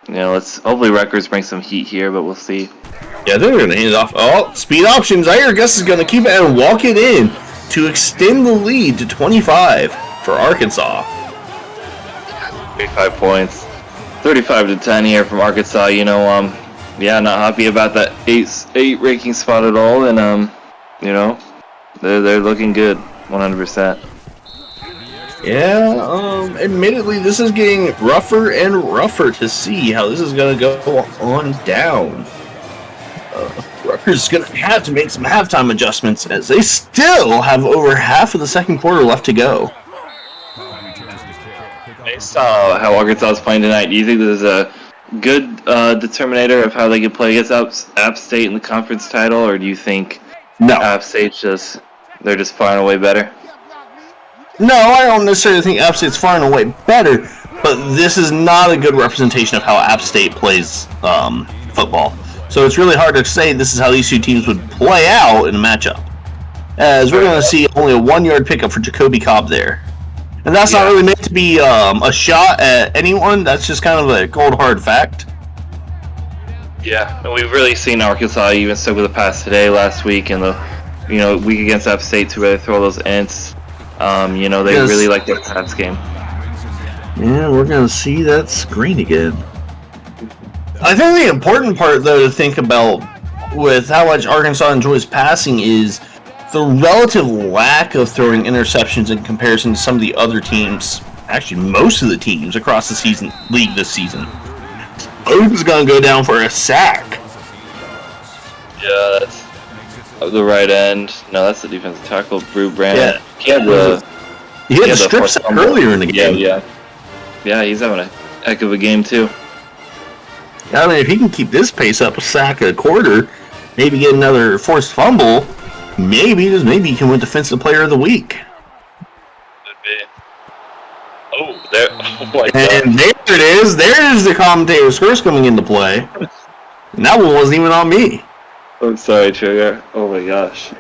Let's hopefully Rutgers bring some heat here, but we'll see. Yeah, they're going to hand it off. Oh, speed option. Zaire Augustus is going to keep it and walk it in to extend the lead to 25 for Arkansas. 35 points. 35-10 here from Arkansas. Yeah, not happy about that 8 ranking spot at all, and they're looking good, 100%. Yeah, admittedly, this is getting rougher and rougher to see how this is going to go on down. Rutgers is going to have to make some halftime adjustments as they still have over half of the second quarter left to go. Based on how Arkansas is playing tonight, do you think this is a good determinator of how they can play against App State in the conference title, or do you think No. App State's they're just far and away better? No, I don't necessarily think App State's far and away better, but this is not a good representation of how App State plays football. So it's really hard to say this is how these two teams would play out in a matchup. As we're going to see only a 1-yard pickup for Jacoby Cobb there. And that's not really meant to be a shot at anyone. That's just kind of a cold, hard fact. Yeah, and we've really seen Arkansas even stick with the pass today, last week, and the week against App State to really throw those ints. They really like their pass game. Yeah, we're going to see that screen again. I think the important part, though, to think about with how much Arkansas enjoys passing is the relative lack of throwing interceptions in comparison to some of the other teams, actually most of the teams across the league this season. Oden's going to go down for a sack. Yeah, that's the right end. No, that's the defensive tackle, Brew Brand. Yeah. He had the strip sack earlier in the game. Yeah, he's having a heck of a game, too. I mean, if he can keep this pace up, a sack a quarter, maybe get another forced fumble, maybe he can win Defensive Player of the Week. Could be. Oh, there! Oh my God! And there it is. There's the commentator's curse coming into play. And that one wasn't even on me. I'm sorry, Trigger. Oh my gosh.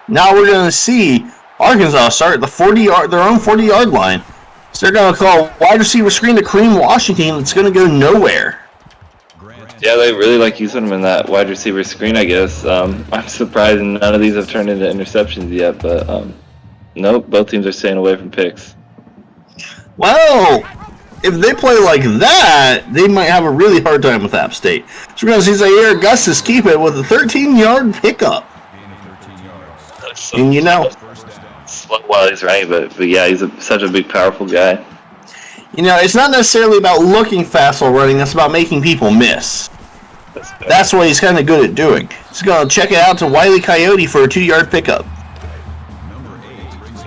Now we're going to see Arkansas start at the their own 40-yard line. So they're going to call a wide receiver screen to Kareem Washington. It's going to go nowhere. Yeah, they really like using him in that wide receiver screen, I guess. I'm surprised none of these have turned into interceptions yet, but nope, both teams are staying away from picks. Well, if they play like that, they might have a really hard time with App State. So we're going to see Zaire Augustus keep it with a 13-yard pickup. And slow while he's running, but yeah, he's such a big, powerful guy. It's not necessarily about looking fast while running. It's about making people miss. That's what he's kind of good at doing. He's going to check it out to Wile E. Coyote for a 2-yard pickup.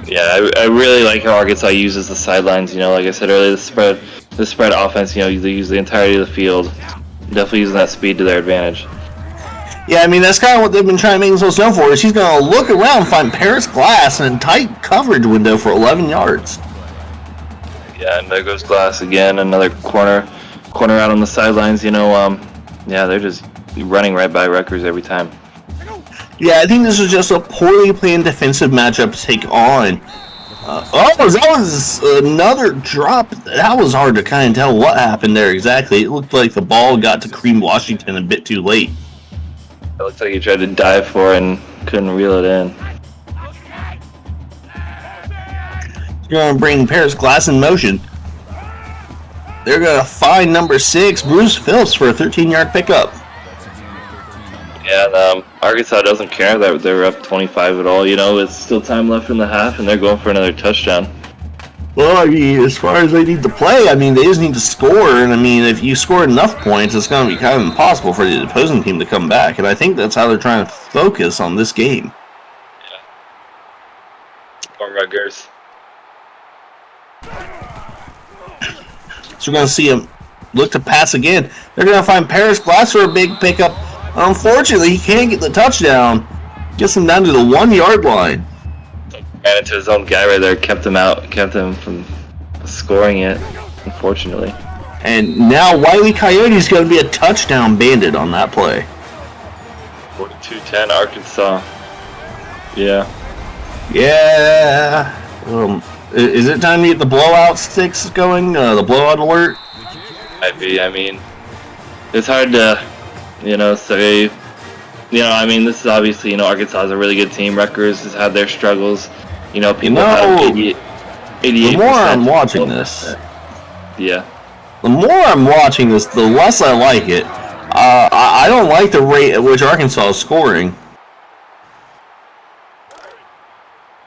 Yeah, I really like how Arkansas uses the sidelines. Like I said earlier, the spread offense. They use the entirety of the field. Definitely using that speed to their advantage. Yeah, I mean, that's kind of what they've been trying to make themselves known for, is he's going to look around, find Paris Glass in a tight coverage window for 11 yards. Yeah, and there goes Glass again, another corner out on the sidelines. Yeah, they're just running right by Rutgers every time. Yeah, I think this was just a poorly planned defensive matchup to take on. That was another drop. That was hard to kind of tell what happened there exactly. It looked like the ball got to Kareem Washington a bit too late. It looks like he tried to dive for it and couldn't reel it in. They're going to bring Paris Glass in motion. They're going to find number 6, Bruce Phillips, for a 13-yard pickup. Yeah, and Arkansas doesn't care that they're up 25 at all. It's still time left in the half, and they're going for another touchdown. Well, I mean, as far as they need to play, I mean, they just need to score. And, I mean, if you score enough points, it's going to be kind of impossible for the opposing team to come back. And I think that's how they're trying to focus on this game. Yeah. Or Rutgers. So we're going to see him look to pass again. They're going to find Paris Glass for a big pickup. Unfortunately, he can't get the touchdown. Gets him down to the 1-yard line. Ran into his own guy right there, kept him from scoring it, unfortunately. And now Wile E. Coyote's going to be a touchdown bandit on that play. 42-10 Arkansas. Yeah. Yeah. Is it time to get the blowout sticks going? The blowout alert? Might be. I mean, it's hard to, say. This is obviously, Arkansas is a really good team. Rutgers has had their struggles. People have 88%. The more I'm watching this, yeah. The more I'm watching this, the less I like it. I don't like the rate at which Arkansas is scoring.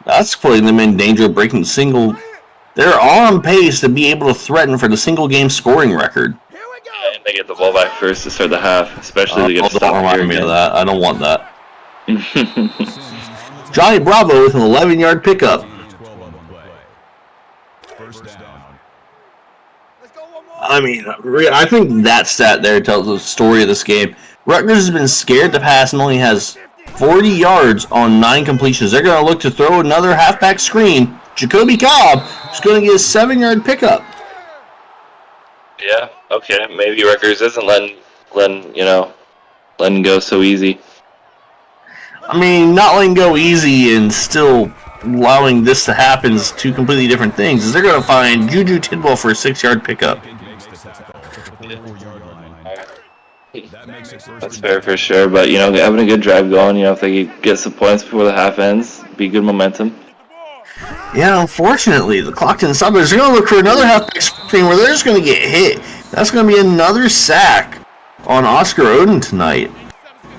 That's putting them in danger of breaking the single. They're on pace to be able to threaten for the single game scoring record. And they get the ball back first to start the half, especially to get Don't stopped here remind me of again. that. I don't want that. Johnny Bravo with an 11-yard pickup. I mean, I think that stat there tells the story of this game. Rutgers has been scared to pass and only has 40 yards on 9 completions. They're going to look to throw another halfback screen. Jacoby Cobb is going to get a 7-yard pickup. Yeah, okay. Maybe Rutgers isn't letting go so easy. I mean, not letting go easy and still allowing this to happen is two completely different things. They're going to find Juju Tidwell for a 6-yard pickup. That's fair for sure, but having a good drive going, if they could get some points before the half ends, be good momentum. Yeah, unfortunately, the clock didn't stop. They're going to look for another halfback screen where they're just going to get hit. That's going to be another sack on Oscar Oden tonight.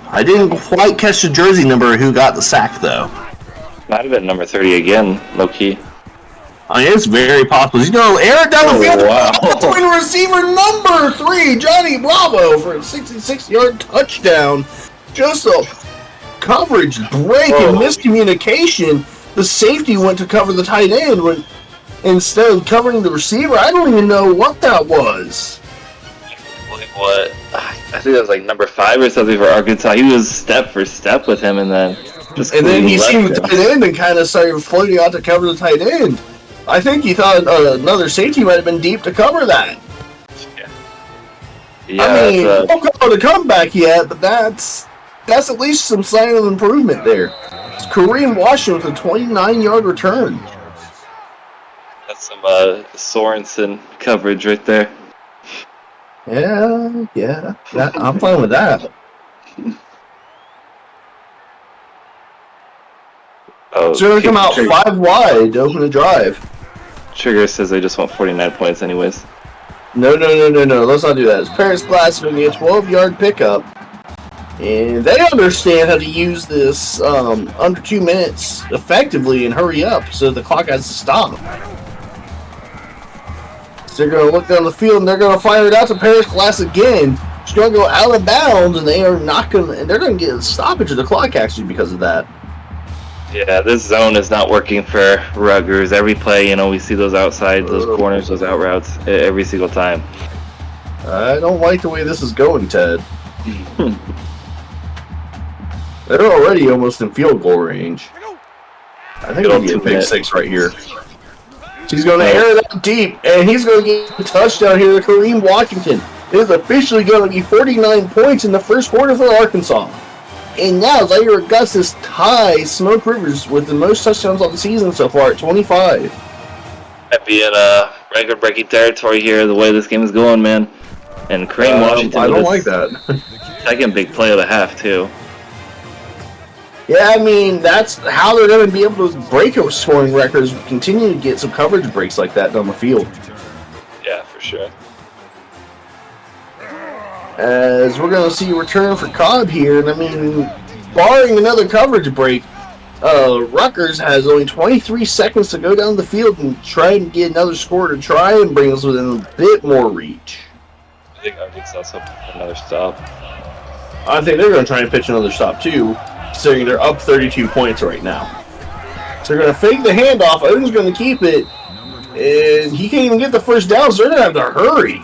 I didn't quite catch the jersey number who got the sack, though. Might have been number 30 again, low-key. I mean, it's very possible. Air it down the field. Wow. Twin receiver number 3, Johnny Bravo, for a 66-yard touchdown. Just a coverage break and miscommunication. The safety went to cover the tight end when instead of covering the receiver. I don't even know what that was. What? I think that was like number 5 or something for Arkansas. He was step for step with him, and then he seen the tight end and kind of started floating out to cover the tight end. I think he thought another safety might have been deep to cover that. Yeah, I mean, don't call it a comeback yet, but that's at least some sign of improvement there. It's Kareem Washington with a 29-yard return. That's some Sorensen coverage right there. Yeah, I'm fine with that. So they're going to come out 5 wide to open the drive. Trigger says they just want 49 points anyways. No. Let's not do that. It's Paris Glass going to get a 12-yard pickup. And they understand how to use this under 2 minutes effectively and hurry up so the clock has to stop. So they're going to look down the field and they're going to fire it out to Paris Glass again. It's going to go out of bounds and they're going to get a stoppage of the clock actually because of that. Yeah, this zone is not working for Rutgers. Every play, we see those outsides, those corners, those out routes every single time. I don't like the way this is going, Ted. They're already almost in field goal range. I think it'll be a pick 6 right here. He's going to air it out deep, and he's going to get a touchdown here to Kareem Washington. It is officially going to be 49 points in the first quarter for Arkansas. And now Zaire Augustus ties Smoke Rivers with the most touchdowns on the season so far at 25. Might be in record-breaking territory here, the way this game is going, man. And Kareem Washington. I don't like that. Second big play of the half, too. Yeah, I mean, that's how they're going to be able to break our scoring records, continue to get some coverage breaks like that down the field. Yeah, for sure. As we're going to see a return for Cobb here, and I mean, barring another coverage break, Rutgers has only 23 seconds to go down the field and try and get another score to try and bring us within a bit more reach. I think Arkansas will another stop. I think they're going to try and pitch another stop too, considering they're up 32 points right now. So they're going to fake the handoff. Oden's going to keep it, and he can't even get the first down, so they're going to have to hurry.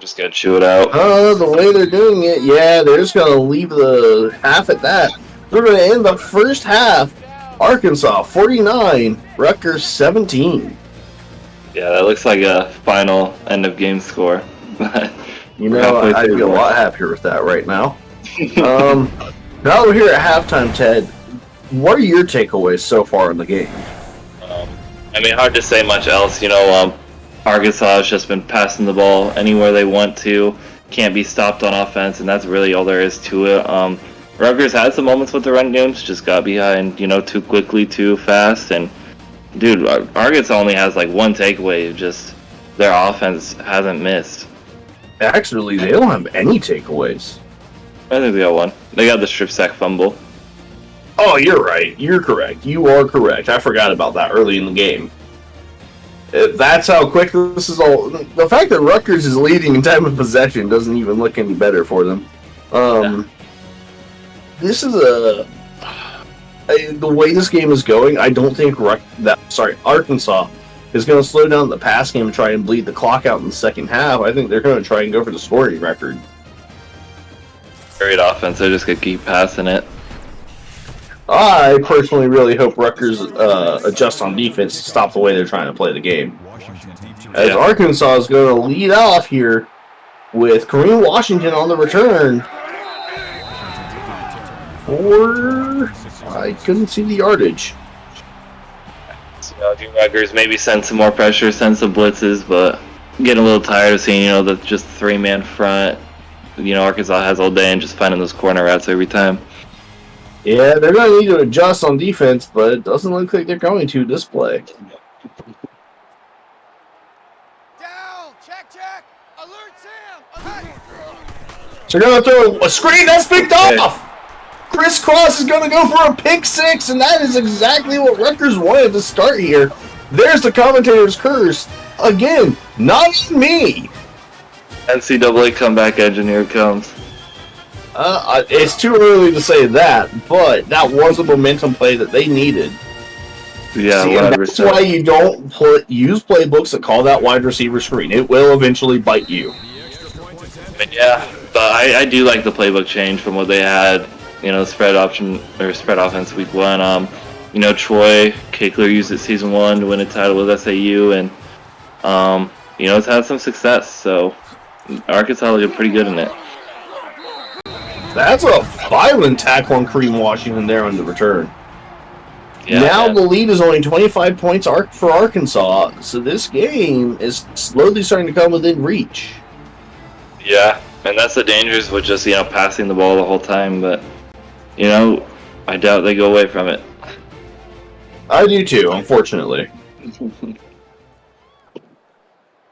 Just gotta chew it out. The way they're doing it, yeah, they're just gonna leave the half at that. They're gonna end the first half. Arkansas 49, Rutgers 17. Yeah, that looks like a final end of game score. You know, I'd be a lot happier with that right now. Now we're here at halftime, Ted. What are your takeaways so far in the game? I mean, hard to say much else. You know, Arkansas has just been passing the ball anywhere they want to. Can't be stopped on offense, and that's really all there is to it. Rutgers had some moments with the run games, just got behind, you know, too quickly, too fast, and dude, Arkansas only has like one takeaway. Just their offense hasn't missed. Actually, they don't have any takeaways. I think they got one. They got the strip sack fumble. Oh, you're right. You're correct. You are correct. I forgot about that early in the game. That's how quick this is all. The fact that Rutgers is leading in time of possession doesn't even look any better for them. This is the way this game is going. I don't think Arkansas is going to slow down the pass game and try and bleed the clock out in the second half. I think they're going to try and go for the scoring record. Great offense. They're just going to keep passing it. I personally really hope Rutgers adjusts on defense to stop the way they're trying to play the game. As Arkansas is going to lead off here with Kareem Washington on the return. I couldn't see the yardage. So, Rutgers maybe send some more pressure, send some blitzes, but getting a little tired of seeing, the just three-man front. Arkansas has all day and just finding those corner routes every time. Yeah, they're going to need to adjust on defense, but it doesn't look like they're going to this play. Down! Check! Alert Sam! So they're going to throw a screen that's picked off! Chris Cross is going to go for a pick six, and that is exactly what Rutgers wanted to start here. There's the commentator's curse. Again, not me. NCAA comeback engineer comes. It's too early to say that, but that was a momentum play that they needed. Yeah, that's why you don't use playbooks that call that wide receiver screen. It will eventually bite you. Yeah, but I do like the playbook change from what they had. Spread option or spread offense week 1. Troy Kickler used it season 1 to win a title with SAU, and it's had some success. So Arkansas looking pretty good in it. That's a violent tackle on Kareem Washington there on the return. Yeah, now the lead is only 25 points for Arkansas, so this game is slowly starting to come within reach. Yeah, and that's the dangers with just passing the ball the whole time, but I doubt they go away from it. I do too, unfortunately. I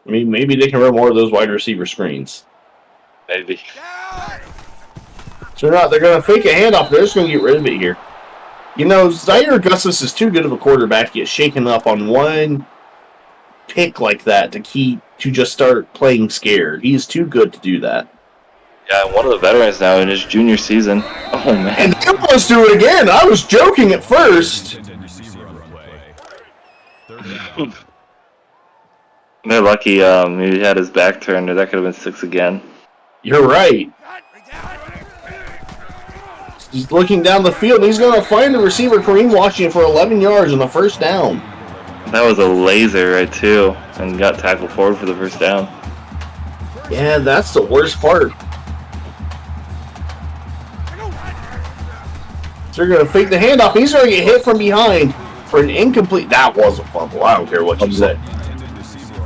mean, maybe they can run more of those wide receiver screens. Maybe. So they're going to fake a handoff. They're just going to get rid of it here. Zaire Augustus is too good of a quarterback to get shaken up on one pick like that to just start playing scared. He's too good to do that. Yeah, one of the veterans now in his junior season. Oh, man. And they almost do it again. I was joking at first. They're lucky he had his back turned, or that could have been 6 again. You're right. He's looking down the field, and he's going to find the receiver, Kareem Washington, for 11 yards on the first down. That was a laser, right, too, and got tackled forward for the first down. Yeah, that's the worst part. So they're going to fake the handoff. He's going to get hit from behind for an incomplete. That was a fumble. I don't care what you say.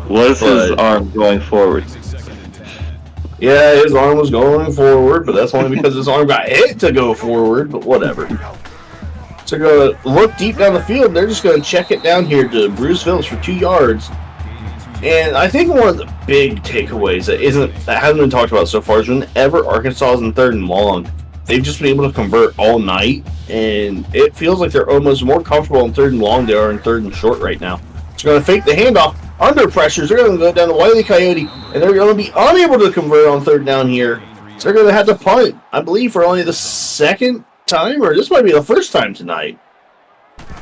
Was his arm going forward? Yeah, his arm was going forward, but that's only because his arm got hit to go forward, but whatever. So they're going to look deep down the field. They're just going to check it down here to Bruce Phillips for 2 yards. And I think one of the big takeaways that hasn't been talked about so far is whenever Arkansas is in 3rd and long, they've just been able to convert all night, and it feels like they're almost more comfortable in 3rd and long than they are in 3rd and short right now. So they're going to fake the handoff. Under pressures, they're going to go down to Wile E. Coyote, and they're going to be unable to convert on 3rd down here. So they're going to have to punt, I believe, for only the second time, or this might be the first time tonight.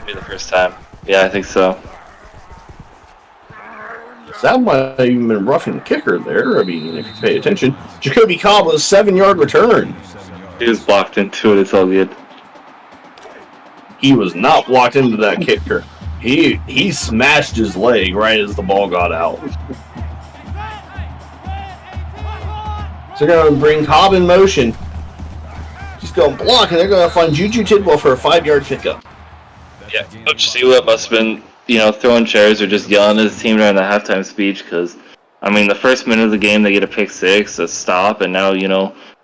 Maybe the first time. Yeah, I think so. That might have even been roughing the kicker there. I mean, if you pay attention. Jacoby Cobb with a 7-yard return. He was blocked into it. It's all good. He was not blocked into that kicker. He smashed his leg right as the ball got out. So they're going to bring Cobb in motion. He's going to block, and they're going to find Juju Tidwell for a 5-yard pickup. Yeah, Coach Seawell must have been, throwing chairs or just yelling at his team during the halftime speech because, the first minute of the game they get a pick six, a stop, and now,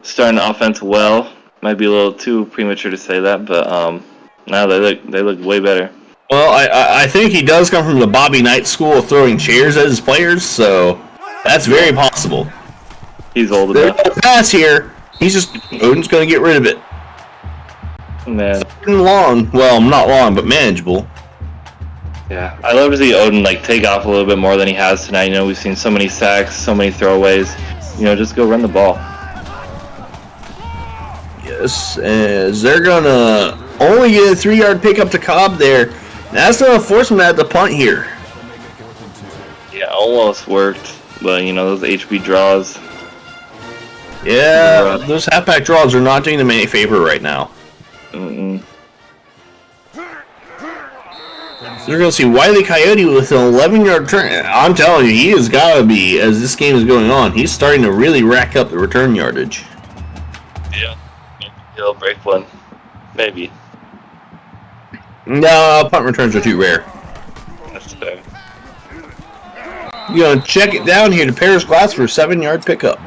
starting the offense well. Might be a little too premature to say that, but now they look way better. Well, I think he does come from the Bobby Knight school of throwing chairs at his players, so that's very possible. He's old There's enough. no pass here. Odin's going to get rid of it. Man, Long. Well, not long, but manageable. yeah. I love to see Odin like take off a little bit more than he has tonight. You know, we've seen so many sacks, so many throwaways. You know, just go run the ball. Yes, as they're gonna only get a 3-yard pickup to Cobb there. That's gonna force him to have to punt here. Yeah, almost worked, but you know those HB draws. Yeah, those halfback draws are not doing them any favor right now. Mm-mm. You're going to see Wile E. Coyote with an 11-yard turn. I'm telling you, he has got to be, as this game is going on, he's starting to really rack up the return yardage. Yeah, he'll break one, maybe. No, punt returns are too rare. That's fair. You're going to check it down here to Paris Glass for a 7-yard pickup.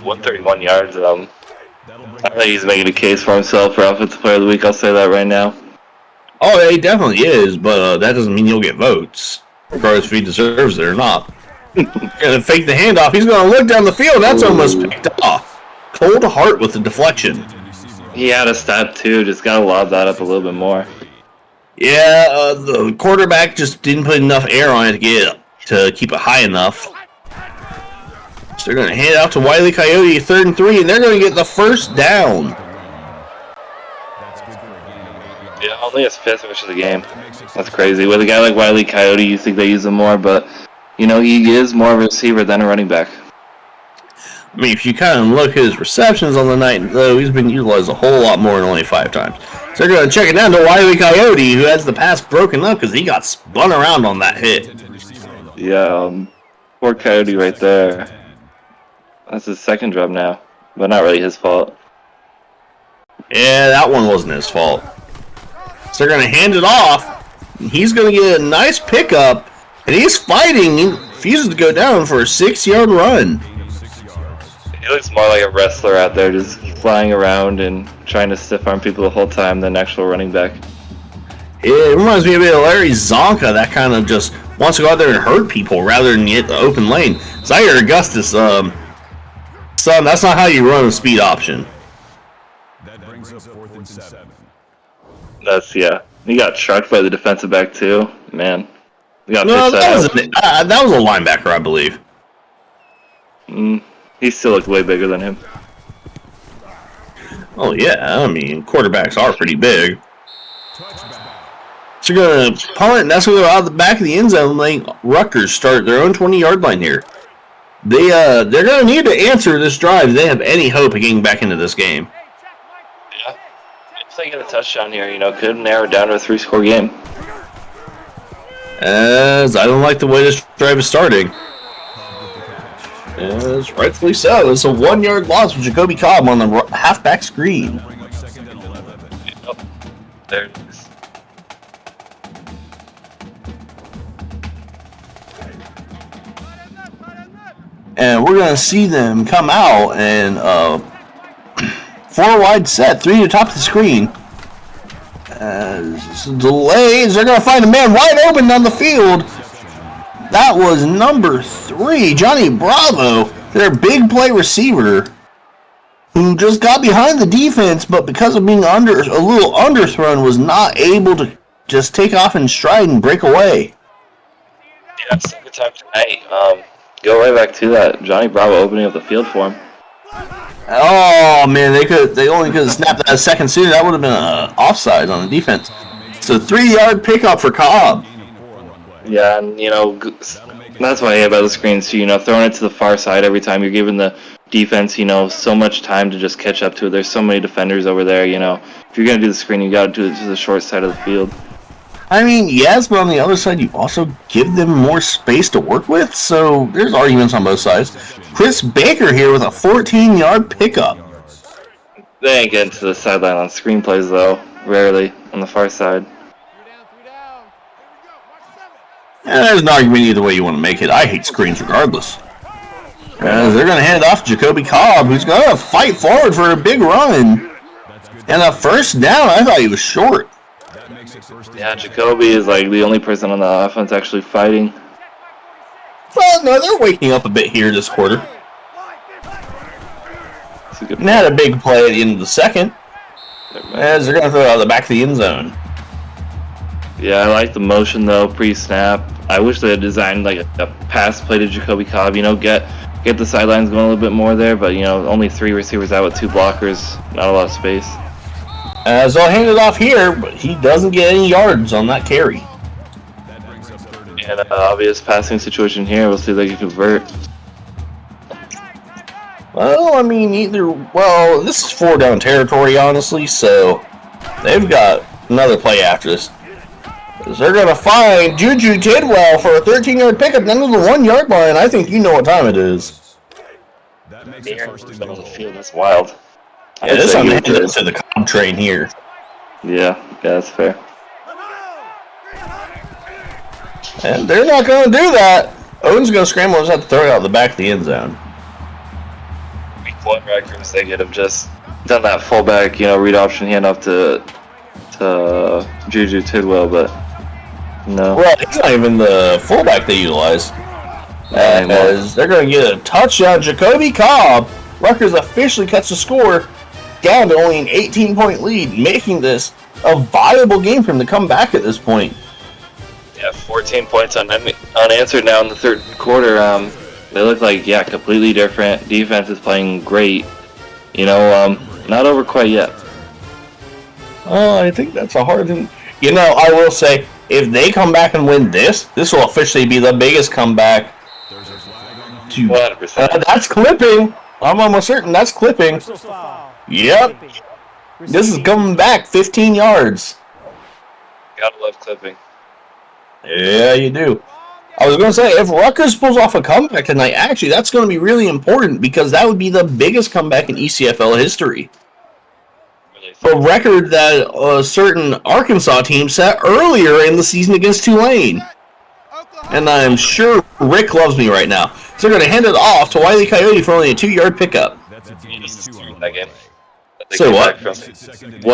131 yards. I think he's making a case for himself for Offensive Player of the Week. I'll say that right now. Oh, he definitely is, but that doesn't mean he'll get votes, regardless if he deserves it or not. Gonna fake the handoff. He's gonna look down the field. That's almost picked off. Cold heart with the deflection. He had a step too. Just gotta lob that up a little bit more. Yeah, the quarterback just didn't put enough air on it to keep it high enough. So they're gonna hand it out to Wile E. Coyote, 3rd and 3, and they're gonna get the first down. Yeah, only his 5th rush of the game. That's crazy. With a guy like Wile E. Coyote, you think they use him more, but you know he is more of a receiver than a running back. I mean, if you kind of look at his receptions on the night, though, he's been utilized a whole lot more than only 5 times. So they're going to check it down to Wile E. Coyote, who has the pass broken up because he got spun around on that hit. Yeah, poor Coyote right there. That's his 2nd drop now, but not really his fault. Yeah, that one wasn't his fault. So they're going to hand it off. He's going to get a nice pickup, and he's fighting. He refuses to go down for a 6-yard run. He looks more like a wrestler out there, just flying around and trying to stiff arm people the whole time than actual running back. It reminds me a bit of Larry Zonka, that kind of just wants to go out there and hurt people rather than hit the open lane. Zaire Augustus, son, that's not how you run a speed option. That brings up 4th and 7. Yeah. He got trucked by the defensive back too. Man, he got No, pitched that was a linebacker, I believe. He still looked way bigger than him. Oh yeah, I mean quarterbacks are pretty big. So you're gonna punt it, and that's gonna go out the back of the end zone. Letting Rutgers start their own 20-yard line here. They're gonna need to answer this drive if they have any hope of getting back into this game. Yeah. If they get a touchdown here, you know, could narrow it down to a 3-score game. As I don't like the way this drive is starting. As rightfully so, it's a 1-yard loss for Jacoby Cobb on the halfback screen. Yep. There it is. And we're going to see them come out and 4 wide set, 3 to the top of the screen. As delays, they're going to find a man wide open down the field. That was number 3, Johnny Bravo, their big play receiver, who just got behind the defense, but because of being a little underthrown, was not able to just take off in stride and break away. Yeah, second time tonight. Go right back to that. Johnny Bravo opening up the field for him. Oh man, they only could have snapped that a second sooner. That would have been an offside on the defense. It's a 3-yard pickup for Cobb. Yeah, and you know that's what I hate about the screens too. You know, throwing it to the far side every time, you're giving the defense, you know, so much time to just catch up to it. There's so many defenders over there. You know, if you're gonna do the screen, you got to do it to the short side of the field. I mean, yes, but on the other side, you also give them more space to work with. So there's arguments on both sides. Chris Baker here with a 14-yard pickup. They ain't getting to the sideline on screenplays though. Rarely on the far side. And there's an argument either way you want to make it. I hate screens regardless. As they're going to hand it off to Jacoby Cobb, who's going to fight forward for a big run. And a first down, I thought he was short. Yeah, Jacoby is like the only person on the offense actually fighting. Well, no, they're waking up a bit here this quarter. That's a good And had a big play at the end of the second. As they're going to throw it out of the back of the end zone. Yeah, I like the motion though, pre-snap. I wish they had designed like a pass play to Jacoby Cobb. Get the sidelines going a little bit more there, but only 3 receivers out with 2 blockers, not a lot of space. As they'll hand it off here, but he doesn't get any yards on that carry. And an obvious passing situation here. We'll see if they can convert. Well, I mean, this is 4-down territory, honestly, so they've got another play after this. They're going to find Juju Tidwell for a 13-yard pickup down to the 1-yard line. I think you know what time it is. That makes it first and Middle of goal. the field, that's wild. Yeah, this one headed to the Cobb train here. Yeah, that's fair. And they're not going to do that. Owen's going to scramble and just have to throw it out the back of the end zone. Week 1 Rutgers, they could have just done that fullback, read option handoff to Juju Tidwell, but no. Well, he's not even the fullback they utilize. As they're going to get a touchdown. Jacoby Cobb. Rutgers officially cuts the score down to only an 18-point lead, making this a viable game for him to come back at this point. Yeah, 14 points unanswered now in the third quarter. They look like, completely different. Defense is playing great. Not over quite yet. I think that's a hard thing. I will say, if they come back and win this will officially be the biggest comeback. 100%. That's clipping. I'm almost certain that's clipping. Yep. This is coming back 15 yards. Gotta love clipping. Yeah, you do. I was going to say, if Rutgers pulls off a comeback tonight, actually, that's going to be really important because that would be the biggest comeback in ECFL history. A record that a certain Arkansas team set earlier in the season against Tulane. And I'm sure Rick loves me right now. So they're going to hand it off to Wile E. Coyote for only a 2-yard pickup. That's a gain of 2 on That game. Say what?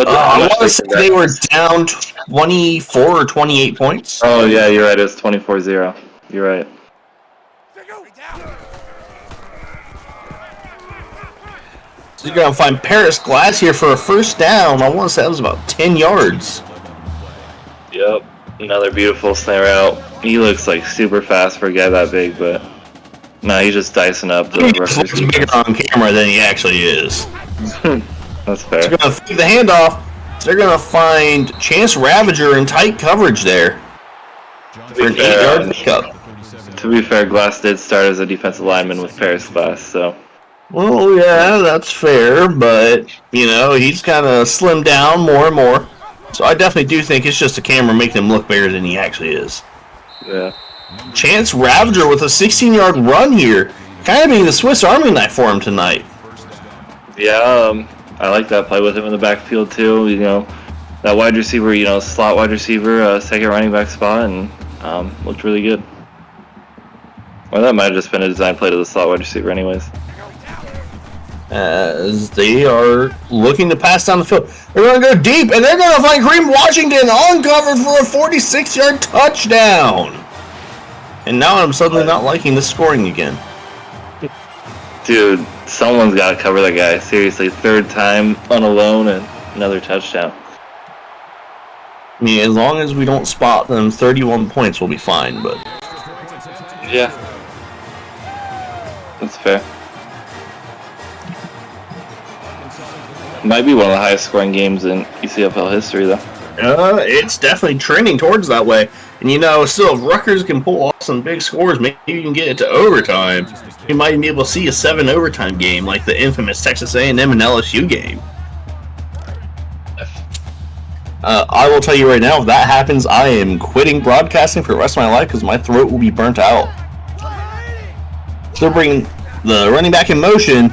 I want to say they they were down 24 or 28 points. Oh, yeah, you're right. It's 24-0. You're right. So you're going to find Paris Glass here for a first down. I want to say that was about 10 yards. Yep. Another beautiful snare out. He looks like super fast for a guy that big, but no, he's just dicing up the He looks bigger on camera than he actually is. That's fair. So they're going to fake the handoff. So they're going to find Chance Ravager in tight coverage there for an 8-yard pickup. To be fair, Glass did start as a defensive lineman with Paris Glass, so. Well, yeah, that's fair, but, he's kind of slimmed down more and more. So I definitely do think it's just a camera making him look bigger than he actually is. Yeah. Chance Ravager with a 16-yard run here. Kind of being the Swiss Army knife for him tonight. Yeah, I like that play with him in the backfield, too. That wide receiver, slot wide receiver, second running back spot, and looked really good. Well, that might have just been a design play to the slot wide receiver anyways. As they are looking to pass down the field. They're going to go deep, and they're going to find Kareem Washington uncovered for a 46-yard touchdown. And now I'm suddenly not liking the scoring again. Dude, someone's got to cover that guy. Seriously, 3rd time on a lone and another touchdown. I mean, as long as we don't spot them, 31 points will be fine, but... Yeah. That's fair. Might be one of the highest scoring games in ECFL history, though. It's definitely trending towards that way. And still, if Rutgers can pull off some big scores, maybe you can get it to overtime. You might even be able to see a 7 overtime game like the infamous Texas A&M and LSU game. I will tell you right now, if that happens, I am quitting broadcasting for the rest of my life because my throat will be burnt out. So they're bringing the running back in motion,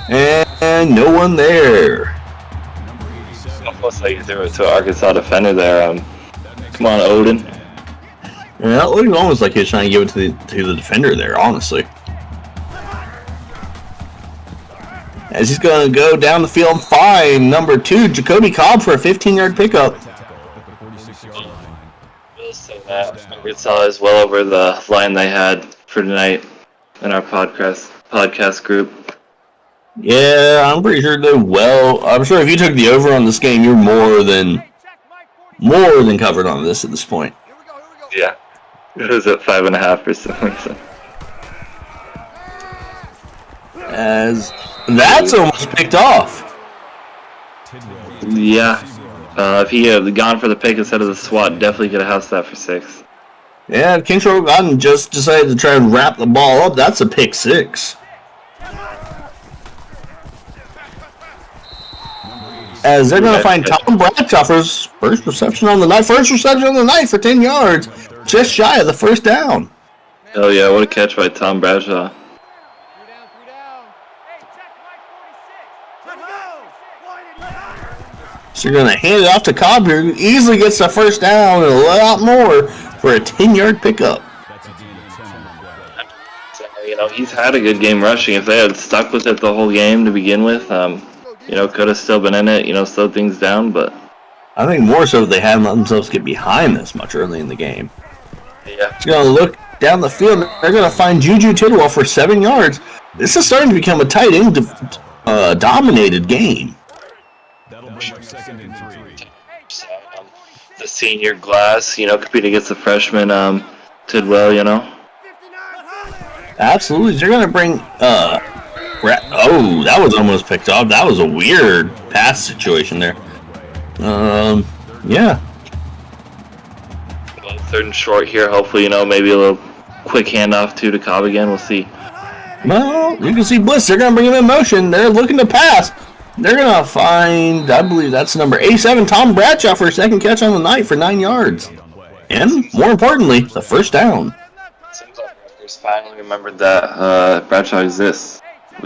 and no one there. Almost like you threw it to an Arkansas defender there. Come on, Odin. Yeah, it looked almost like he was trying to give it to the defender there, honestly. As he's going to go down the field and find number 2, Jacoby Cobb, for a 15-yard pickup. We'll say that. Arkansas is well over the line they had for tonight in our podcast group. Yeah, I'm pretty sure they will. I'm sure if you took the over on this game, you're more than covered on this at this point. Here we go, here we go. Yeah. It was at 5.5 for some reason. As that's almost picked off. Yeah. If he had gone for the pick instead of the swat, definitely could have housed that for 6. Yeah, Kingstrom Godden just decided to try and wrap the ball up. That's a pick 6. As they're going to find Tom Bradshaw for his first reception on the night. First reception on the night for 10 yards. Just shy of the first down. Oh yeah, what a catch by Tom Bradshaw. 3 down, 3 down. Hey, check Mike 46. Let's go. So you're going to hand it off to Cobb here, who easily gets the first down and a lot more for a 10-yard pickup. So, he's had a good game rushing. If they had stuck with it the whole game to begin with, could have still been in it, slowed things down, but... I think more so they hadn't let themselves get behind this much early in the game. Yeah. He's going to look down the field. They're going to find Juju Tidwell for 7 yards. This is starting to become a tight end dominated game. That'll bring up 2nd and 3. So, the senior Glass, competing against the freshman Tidwell, Absolutely. They're going to bring... that was almost picked off. That was a weird pass situation there. Yeah. Well, 3rd and short here. Hopefully, maybe a little quick handoff to Cobb again. We'll see. Well, you can see Bliss. They're going to bring him in motion. They're looking to pass. They're going to find, I believe that's number 87, Tom Bradshaw for a second catch on the night for 9 yards. And, more importantly, the first down. Seems like Rutgers finally remembered that Bradshaw exists.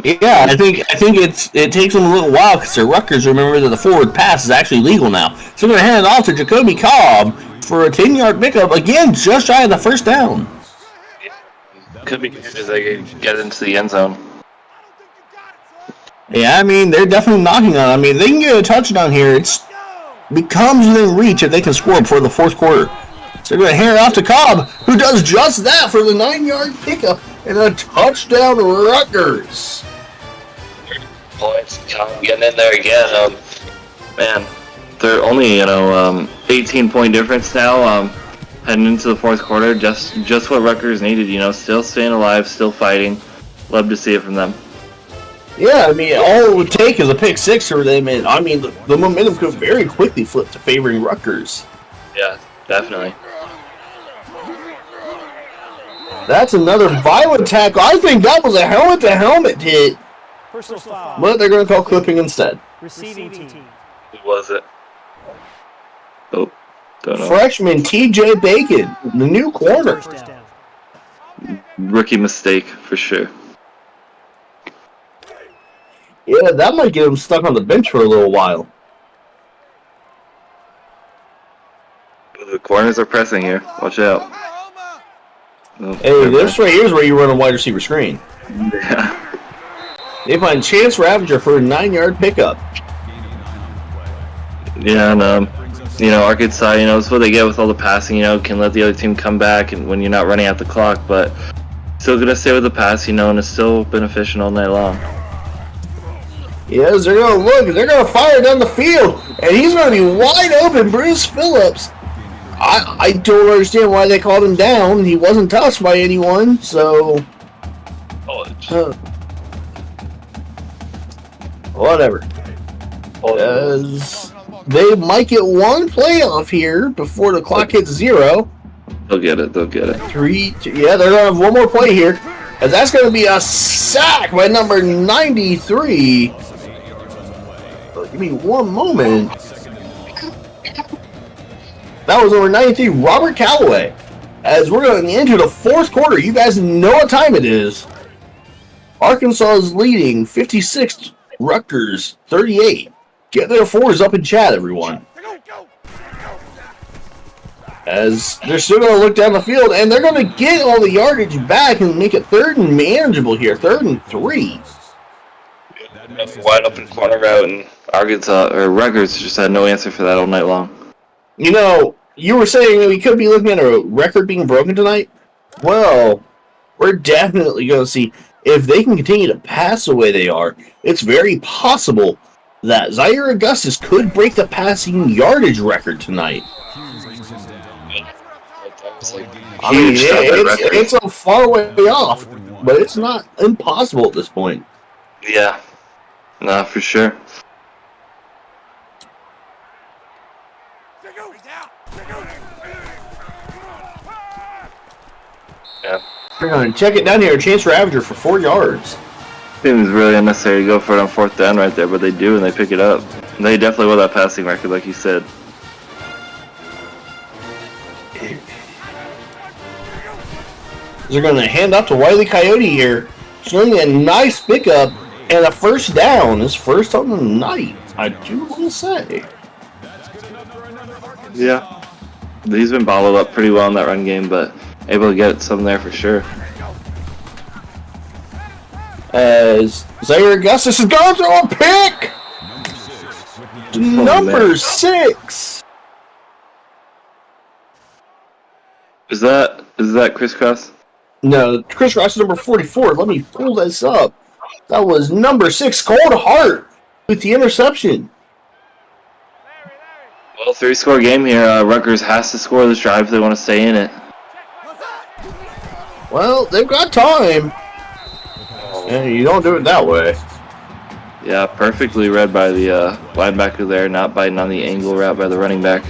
Yeah, I think it takes them a little while because the Rutgers remember that the forward pass is actually legal now. So they're going to hand it off to Jacoby Cobb for a 10-yard pickup, again, just shy of the first down. Could be good as they get into the end zone. Yeah, I mean, they're definitely knocking on it. I mean, they can get a touchdown here. It becomes within reach if they can score before the fourth quarter. So they're going to hand it off to Cobb, who does just that for the 9-yard pickup and a touchdown Rutgers. Points, Cobb getting in there again. Man, they're only 18-point difference now. Heading into the fourth quarter, just what Rutgers needed. Still staying alive, still fighting. Love to see it from them. Yeah, I mean, all it would take is a pick 6 for them, and I mean, the momentum could very quickly flip to favoring Rutgers. Yeah, definitely. That's another violent tackle. I think that was a helmet-to-helmet hit. Personal foul. But they're going to call clipping instead. Receiving team. Who was it? Oh, don't know. Freshman T.J. Bacon, the new corner. First down. Rookie mistake, for sure. Yeah, that might get him stuck on the bench for a little while. The corners are pressing here. Watch out. Oh, Hey, this right here is where you run a wide receiver screen. Yeah. They find Chance Ravager for a 9-yard pickup. Yeah, and Arkansas, it's what they get with all the passing. Can let the other team come back, and when you're not running out the clock, but still gonna stay with the pass, and it's still beneficial all night long. Yes, they're going to look. They're going to fire down the field, and he's going to be wide open. Bruce Phillips. I don't understand why they called him down. He wasn't touched by anyone, so... whatever. They might get one playoff here before the clock hits 0. They'll get it. 3, 2, yeah, they're going to have one more play here. And that's going to be a sack by number 93. Give me one moment. That was number 93, Robert Calloway. As we're going into the fourth quarter, you guys know what time it is. Arkansas is leading 56, Rutgers 38. Get their 4s up in chat, everyone. As they're still going to look down the field, and they're going to get all the yardage back and make it 3rd and manageable here, 3rd and 3. Wide open corner route, and Arkansas or Rutgers just had no answer for that all night long. You were saying that we could be looking at a record being broken tonight? Well, we're definitely going to see if they can continue to pass the way they are, it's very possible that Zaire Augustus could break the passing yardage record tonight. I mean, it's a far way off, but it's not impossible at this point. Yeah, no, for sure. Yeah. They're going to check it down here. A chance for Ravager for 4 yards. Seems really unnecessary to go for it on 4th down right there, but they do and they pick it up. They definitely will that passing record, like you said. They're going to hand up to Wile E. Coyote here. Showing a nice pickup and a first down. His first on the night, I do want to say. Yeah. He's been bottled up pretty well in that run game, but able to get some there for sure. As Zaire Augustus is going to throw a pick! Number 6! Is that crisscross? No, Chris Ross is number 44. Let me pull this up. That was number 6, Cold Heart, with the interception. Well, 3-score game here. Rutgers has to score this drive if they want to stay in it. Well, they've got time. And you don't do it that way. Yeah, perfectly read by the linebacker there, not biting on the angle route by the running back.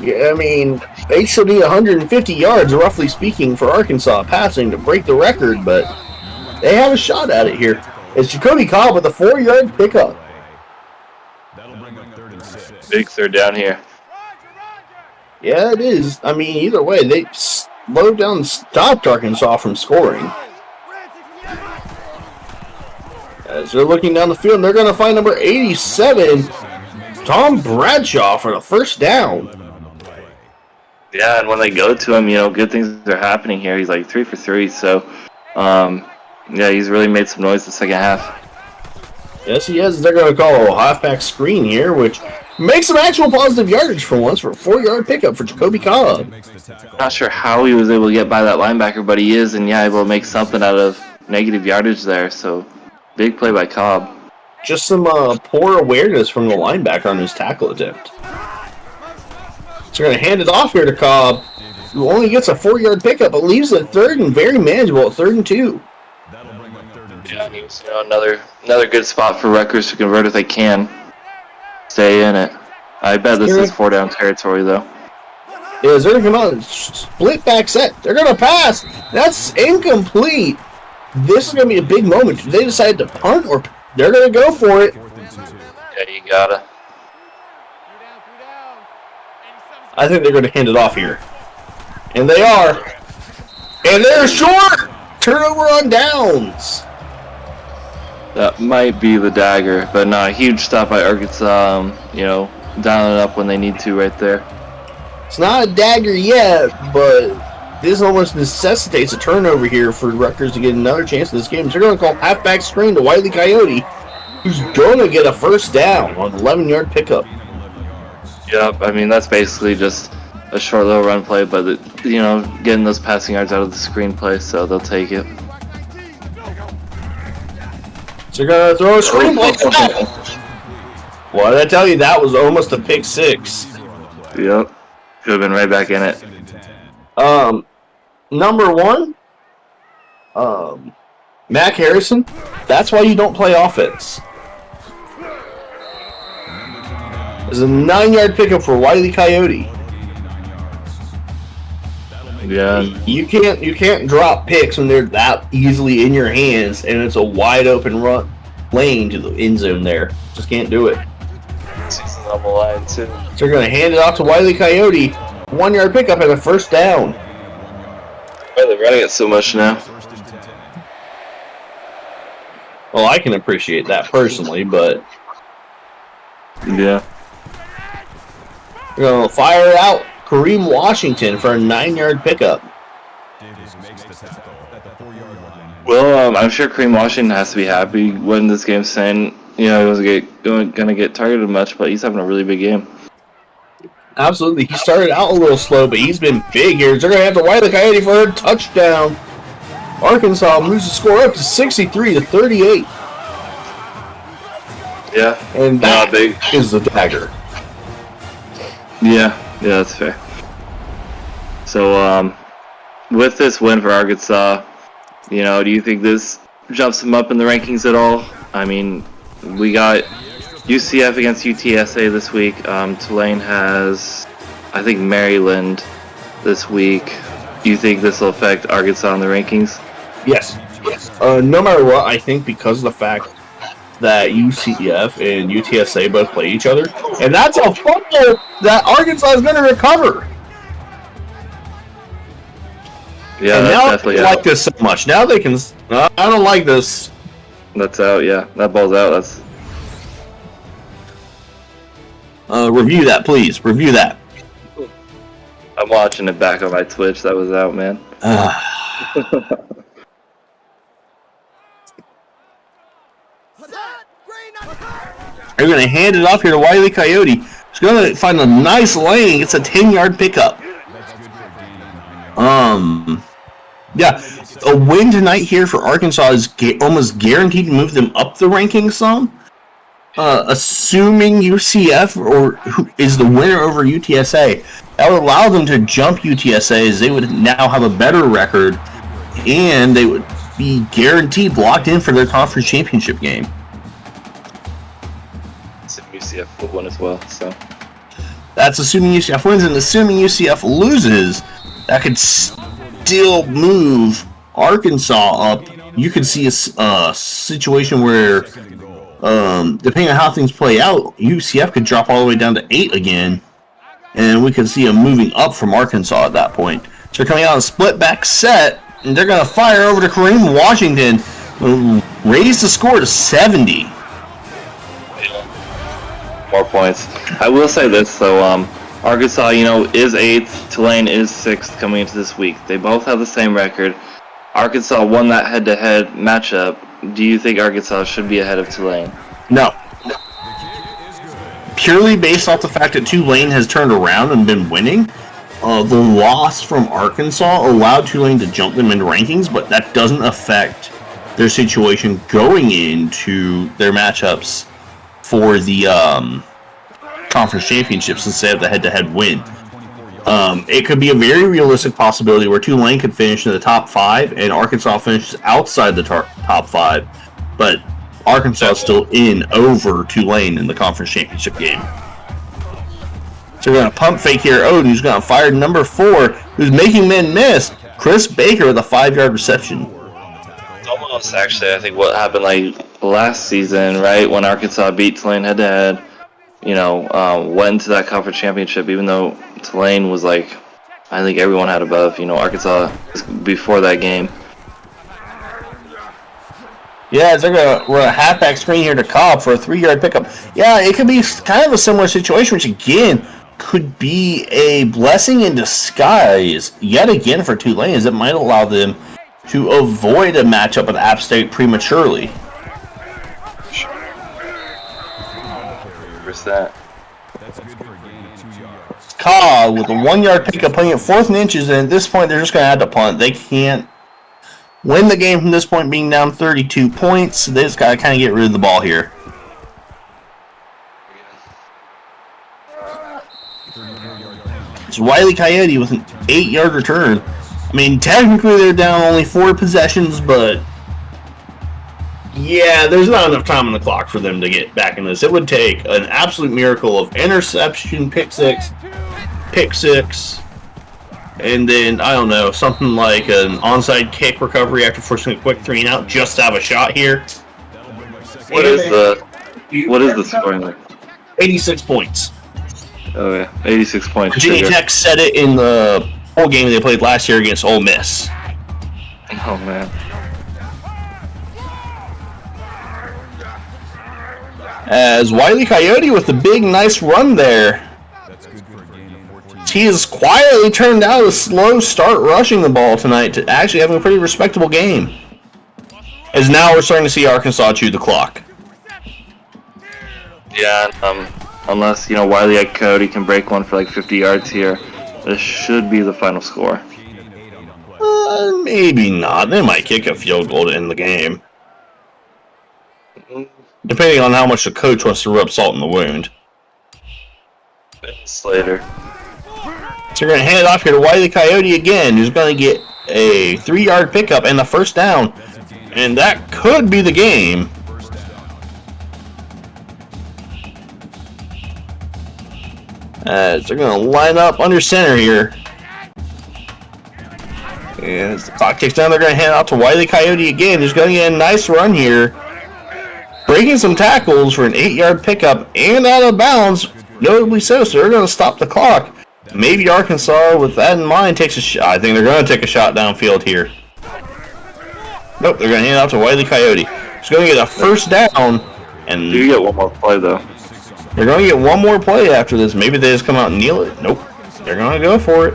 Yeah, I mean, they should need 150 yards, roughly speaking, for Arkansas passing to break the record, but they have a shot at it here. It's Jacoby Cobb with a 4-yard pickup. Big 3rd down here. Yeah, it is. I mean, either way, they slowed down and stopped Arkansas from scoring. As they're looking down the field, they're going to find number 87, Tom Bradshaw, for the first down. Yeah, and when they go to him, good things are happening here. He's like 3 for 3, so yeah, he's really made some noise the second half. Yes, he is. They're going to call a halfback screen here, which makes some actual positive yardage for once for a 4-yard pickup for Jacoby Cobb. Not sure how he was able to get by that linebacker, but he is, and yeah, able to make something out of negative yardage there. So big play by Cobb. Just some poor awareness from the linebacker on his tackle attempt. So they're going to hand it off here to Cobb, who only gets a 4-yard pickup, but leaves it 3rd and very manageable at 3rd and 2. Yeah, and he's, another good spot for Rutgers to convert if they can. Stay in it. I bet this is 4-down territory, though. Yeah, they're going to come out and split back set. They're going to pass. That's incomplete. This is going to be a big moment. They decide to punt, or they're going to go for it. Yeah, you gotta. I think they're going to hand it off here. And they are. And they're short! Turnover on downs. That might be the dagger, but no, a huge stop by Arkansas, down and up when they need to right there. It's not a dagger yet, but this almost necessitates a turnover here for Rutgers to get another chance in this game. So they're going to call halfback screen to Wile E. Coyote, who's going to get a first down on an 11-yard pickup. Yep, I mean, that's basically just a short little run play, but, getting those passing yards out of the screenplay, so they'll take it. So they're going to throw a screenplay. What did I tell you? That was almost a pick 6. Yep, could have been right back in it. Number 1, Mac Harrison. That's why you don't play offense. It's a 9-yard pickup for Wile E. Coyote. Yeah. You can't drop picks when they're that easily in your hands and it's a wide open run lane to the end zone there. Just can't do it. Season on the line too. So they're gonna hand it off to Wile E. Coyote. 1-yard pickup and a first down. Why are they running it so much now? Well, I can appreciate that personally, but Yeah. they're gonna fire out Kareem Washington for a 9-yard pickup. Well, I'm sure Kareem Washington has to be happy when this game's saying, he wasn't going to get targeted much, but he's having a really big game. Absolutely. He started out a little slow, but he's been big here. They're going to have to Wile E. Coyote for a touchdown. Arkansas moves the score up to 63-38. Yeah. And that big. is the dagger. Yeah, that's fair. So, with this win for Arkansas, do you think this jumps them up in the rankings at all? I mean, we got UCF against UTSA this week. Tulane has, I think, Maryland this week. Do you think this will affect Arkansas in the rankings? Yes. No matter what, I think because of the fact that UCF and UTSA both play each other, and that's a fumble that Arkansas is going to recover. Yeah, and that's now definitely they out. like this so much. Now they can. I don't like this. That's out. Yeah, that ball's out. That's. Review that, please. Review that. I'm watching it back on my Twitch. That was out, man. They're going to hand it off here to Wile E. Coyote. He's going to find a nice lane. It's a 10-yard pickup. Yeah, a win tonight here for Arkansas is almost guaranteed to move them up the rankings some. Assuming UCF is the winner over UTSA, that would allow them to jump UTSA as they would now have a better record, and they would be guaranteed locked in for their conference championship game. UCF will win as well, so. That's assuming UCF wins, and assuming UCF loses, that could still move Arkansas up. You could see a situation where, depending on how things play out, UCF could drop all the way down to 8 again, and we could see them moving up from Arkansas at that point. So they're coming out in a split back set, and they're going to fire over to Kareem Washington, who raised the score to 70. More points. I will say this, though. Arkansas, is 8th. Tulane is 6th coming into this week. They both have the same record. Arkansas won that head-to-head matchup. Do you think Arkansas should be ahead of Tulane? No. Purely based off the fact that Tulane has turned around and been winning, the loss from Arkansas allowed Tulane to jump them into rankings, but that doesn't affect their situation going into their matchups for the conference championships since they have the head-to-head win. It could be a very realistic possibility where Tulane could finish in the top 5 and Arkansas finishes outside the top 5, but Arkansas is still in over Tulane in the conference championship game. So we're going to pump fake here. Odin, who's going to fire number 4, who's making men miss. Chris Baker with a 5-yard reception. Almost, actually, I think what happened last season, right, when Arkansas beat Tulane head-to-head, went into that conference championship, even though Tulane was I think everyone had above, Arkansas before that game. Yeah, they're going to run a halfback screen here to Cobb for a 3-yard pickup. Yeah, it could be kind of a similar situation, which again could be a blessing in disguise yet again for Tulane, as it might allow them to avoid a matchup with App State prematurely. Where's that? Cobb with a 1-yard pickup, playing at 4th and inches, and at this point they're just going to have to punt. They can't win the game from this point, being down 32 points. They just got to kind of get rid of the ball here. It's Wile E. Coyote with an 8-yard return. I mean, technically they're down only 4 possessions, but yeah, there's not enough time on the clock for them to get back in this. It would take an absolute miracle of interception, pick six, and then, I don't know, something like an onside kick recovery after forcing a quick 3-and-out just to have a shot here. What is the scoring like? 86 points. Oh yeah, 86 points. Virginia Tech said it in the whole game they played last year against Ole Miss. Oh man. As Wile E. Coyote with the big, nice run there. He has quietly turned out a slow start rushing the ball tonight to actually having a pretty respectable game. As now we're starting to see Arkansas chew the clock. Yeah, unless, Wile E. Coyote can break one for 50 yards here, this should be the final score. Maybe not. They might kick a field goal to end the game. Depending on how much the coach wants to rub salt in the wound. Slater. So you're going to hand it off here to Wiley Coyote again, who's going to get a 3-yard pickup and the first down. And that could be the game. As they're going to line up under center here. And as the clock ticks down, they're going to hand it out to Wiley Coyote again, who's going to get a nice run here. Breaking some tackles for an 8-yard pickup and out of bounds. Notably so they're going to stop the clock. Maybe Arkansas, with that in mind, takes a shot. I think they're going to take a shot downfield here. Nope, they're going to hand it out to Wiley Coyote. He's going to get a first down. And You get one more play, though. they're going to get one more play after this. Maybe they just come out and kneel it. Nope. They're going to go for it.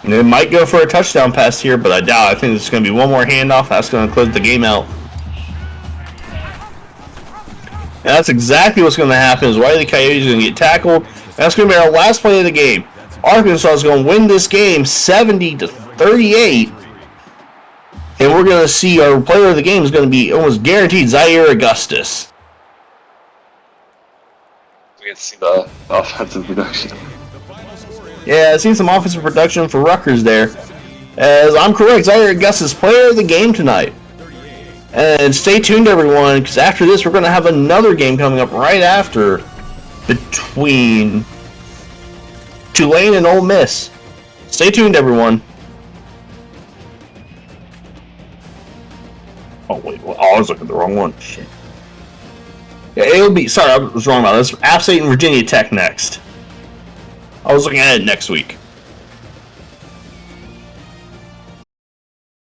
And they might go for a touchdown pass here, but I doubt. I think it's going to be one more handoff. That's going to close the game out. And that's exactly what's going to happen. Is Wiley Coyote is going to get tackled. That's going to be our last play of the game. Arkansas is going to win this game 70-38. And we're going to see our player of the game is going to be almost guaranteed Zaire Augustus. We get to see the offensive production. Yeah, I've seen some offensive production for Rutgers there. As I'm correct, Zaire Augustus player of the game tonight. And stay tuned, everyone, because after this, we're going to have another game coming up right after between Tulane and Ole Miss. Stay tuned, everyone. Oh, wait. I was looking at the wrong one. Shit. Yeah, it'll be... Sorry, I was wrong about this. App State and Virginia Tech next. I was looking at it next week.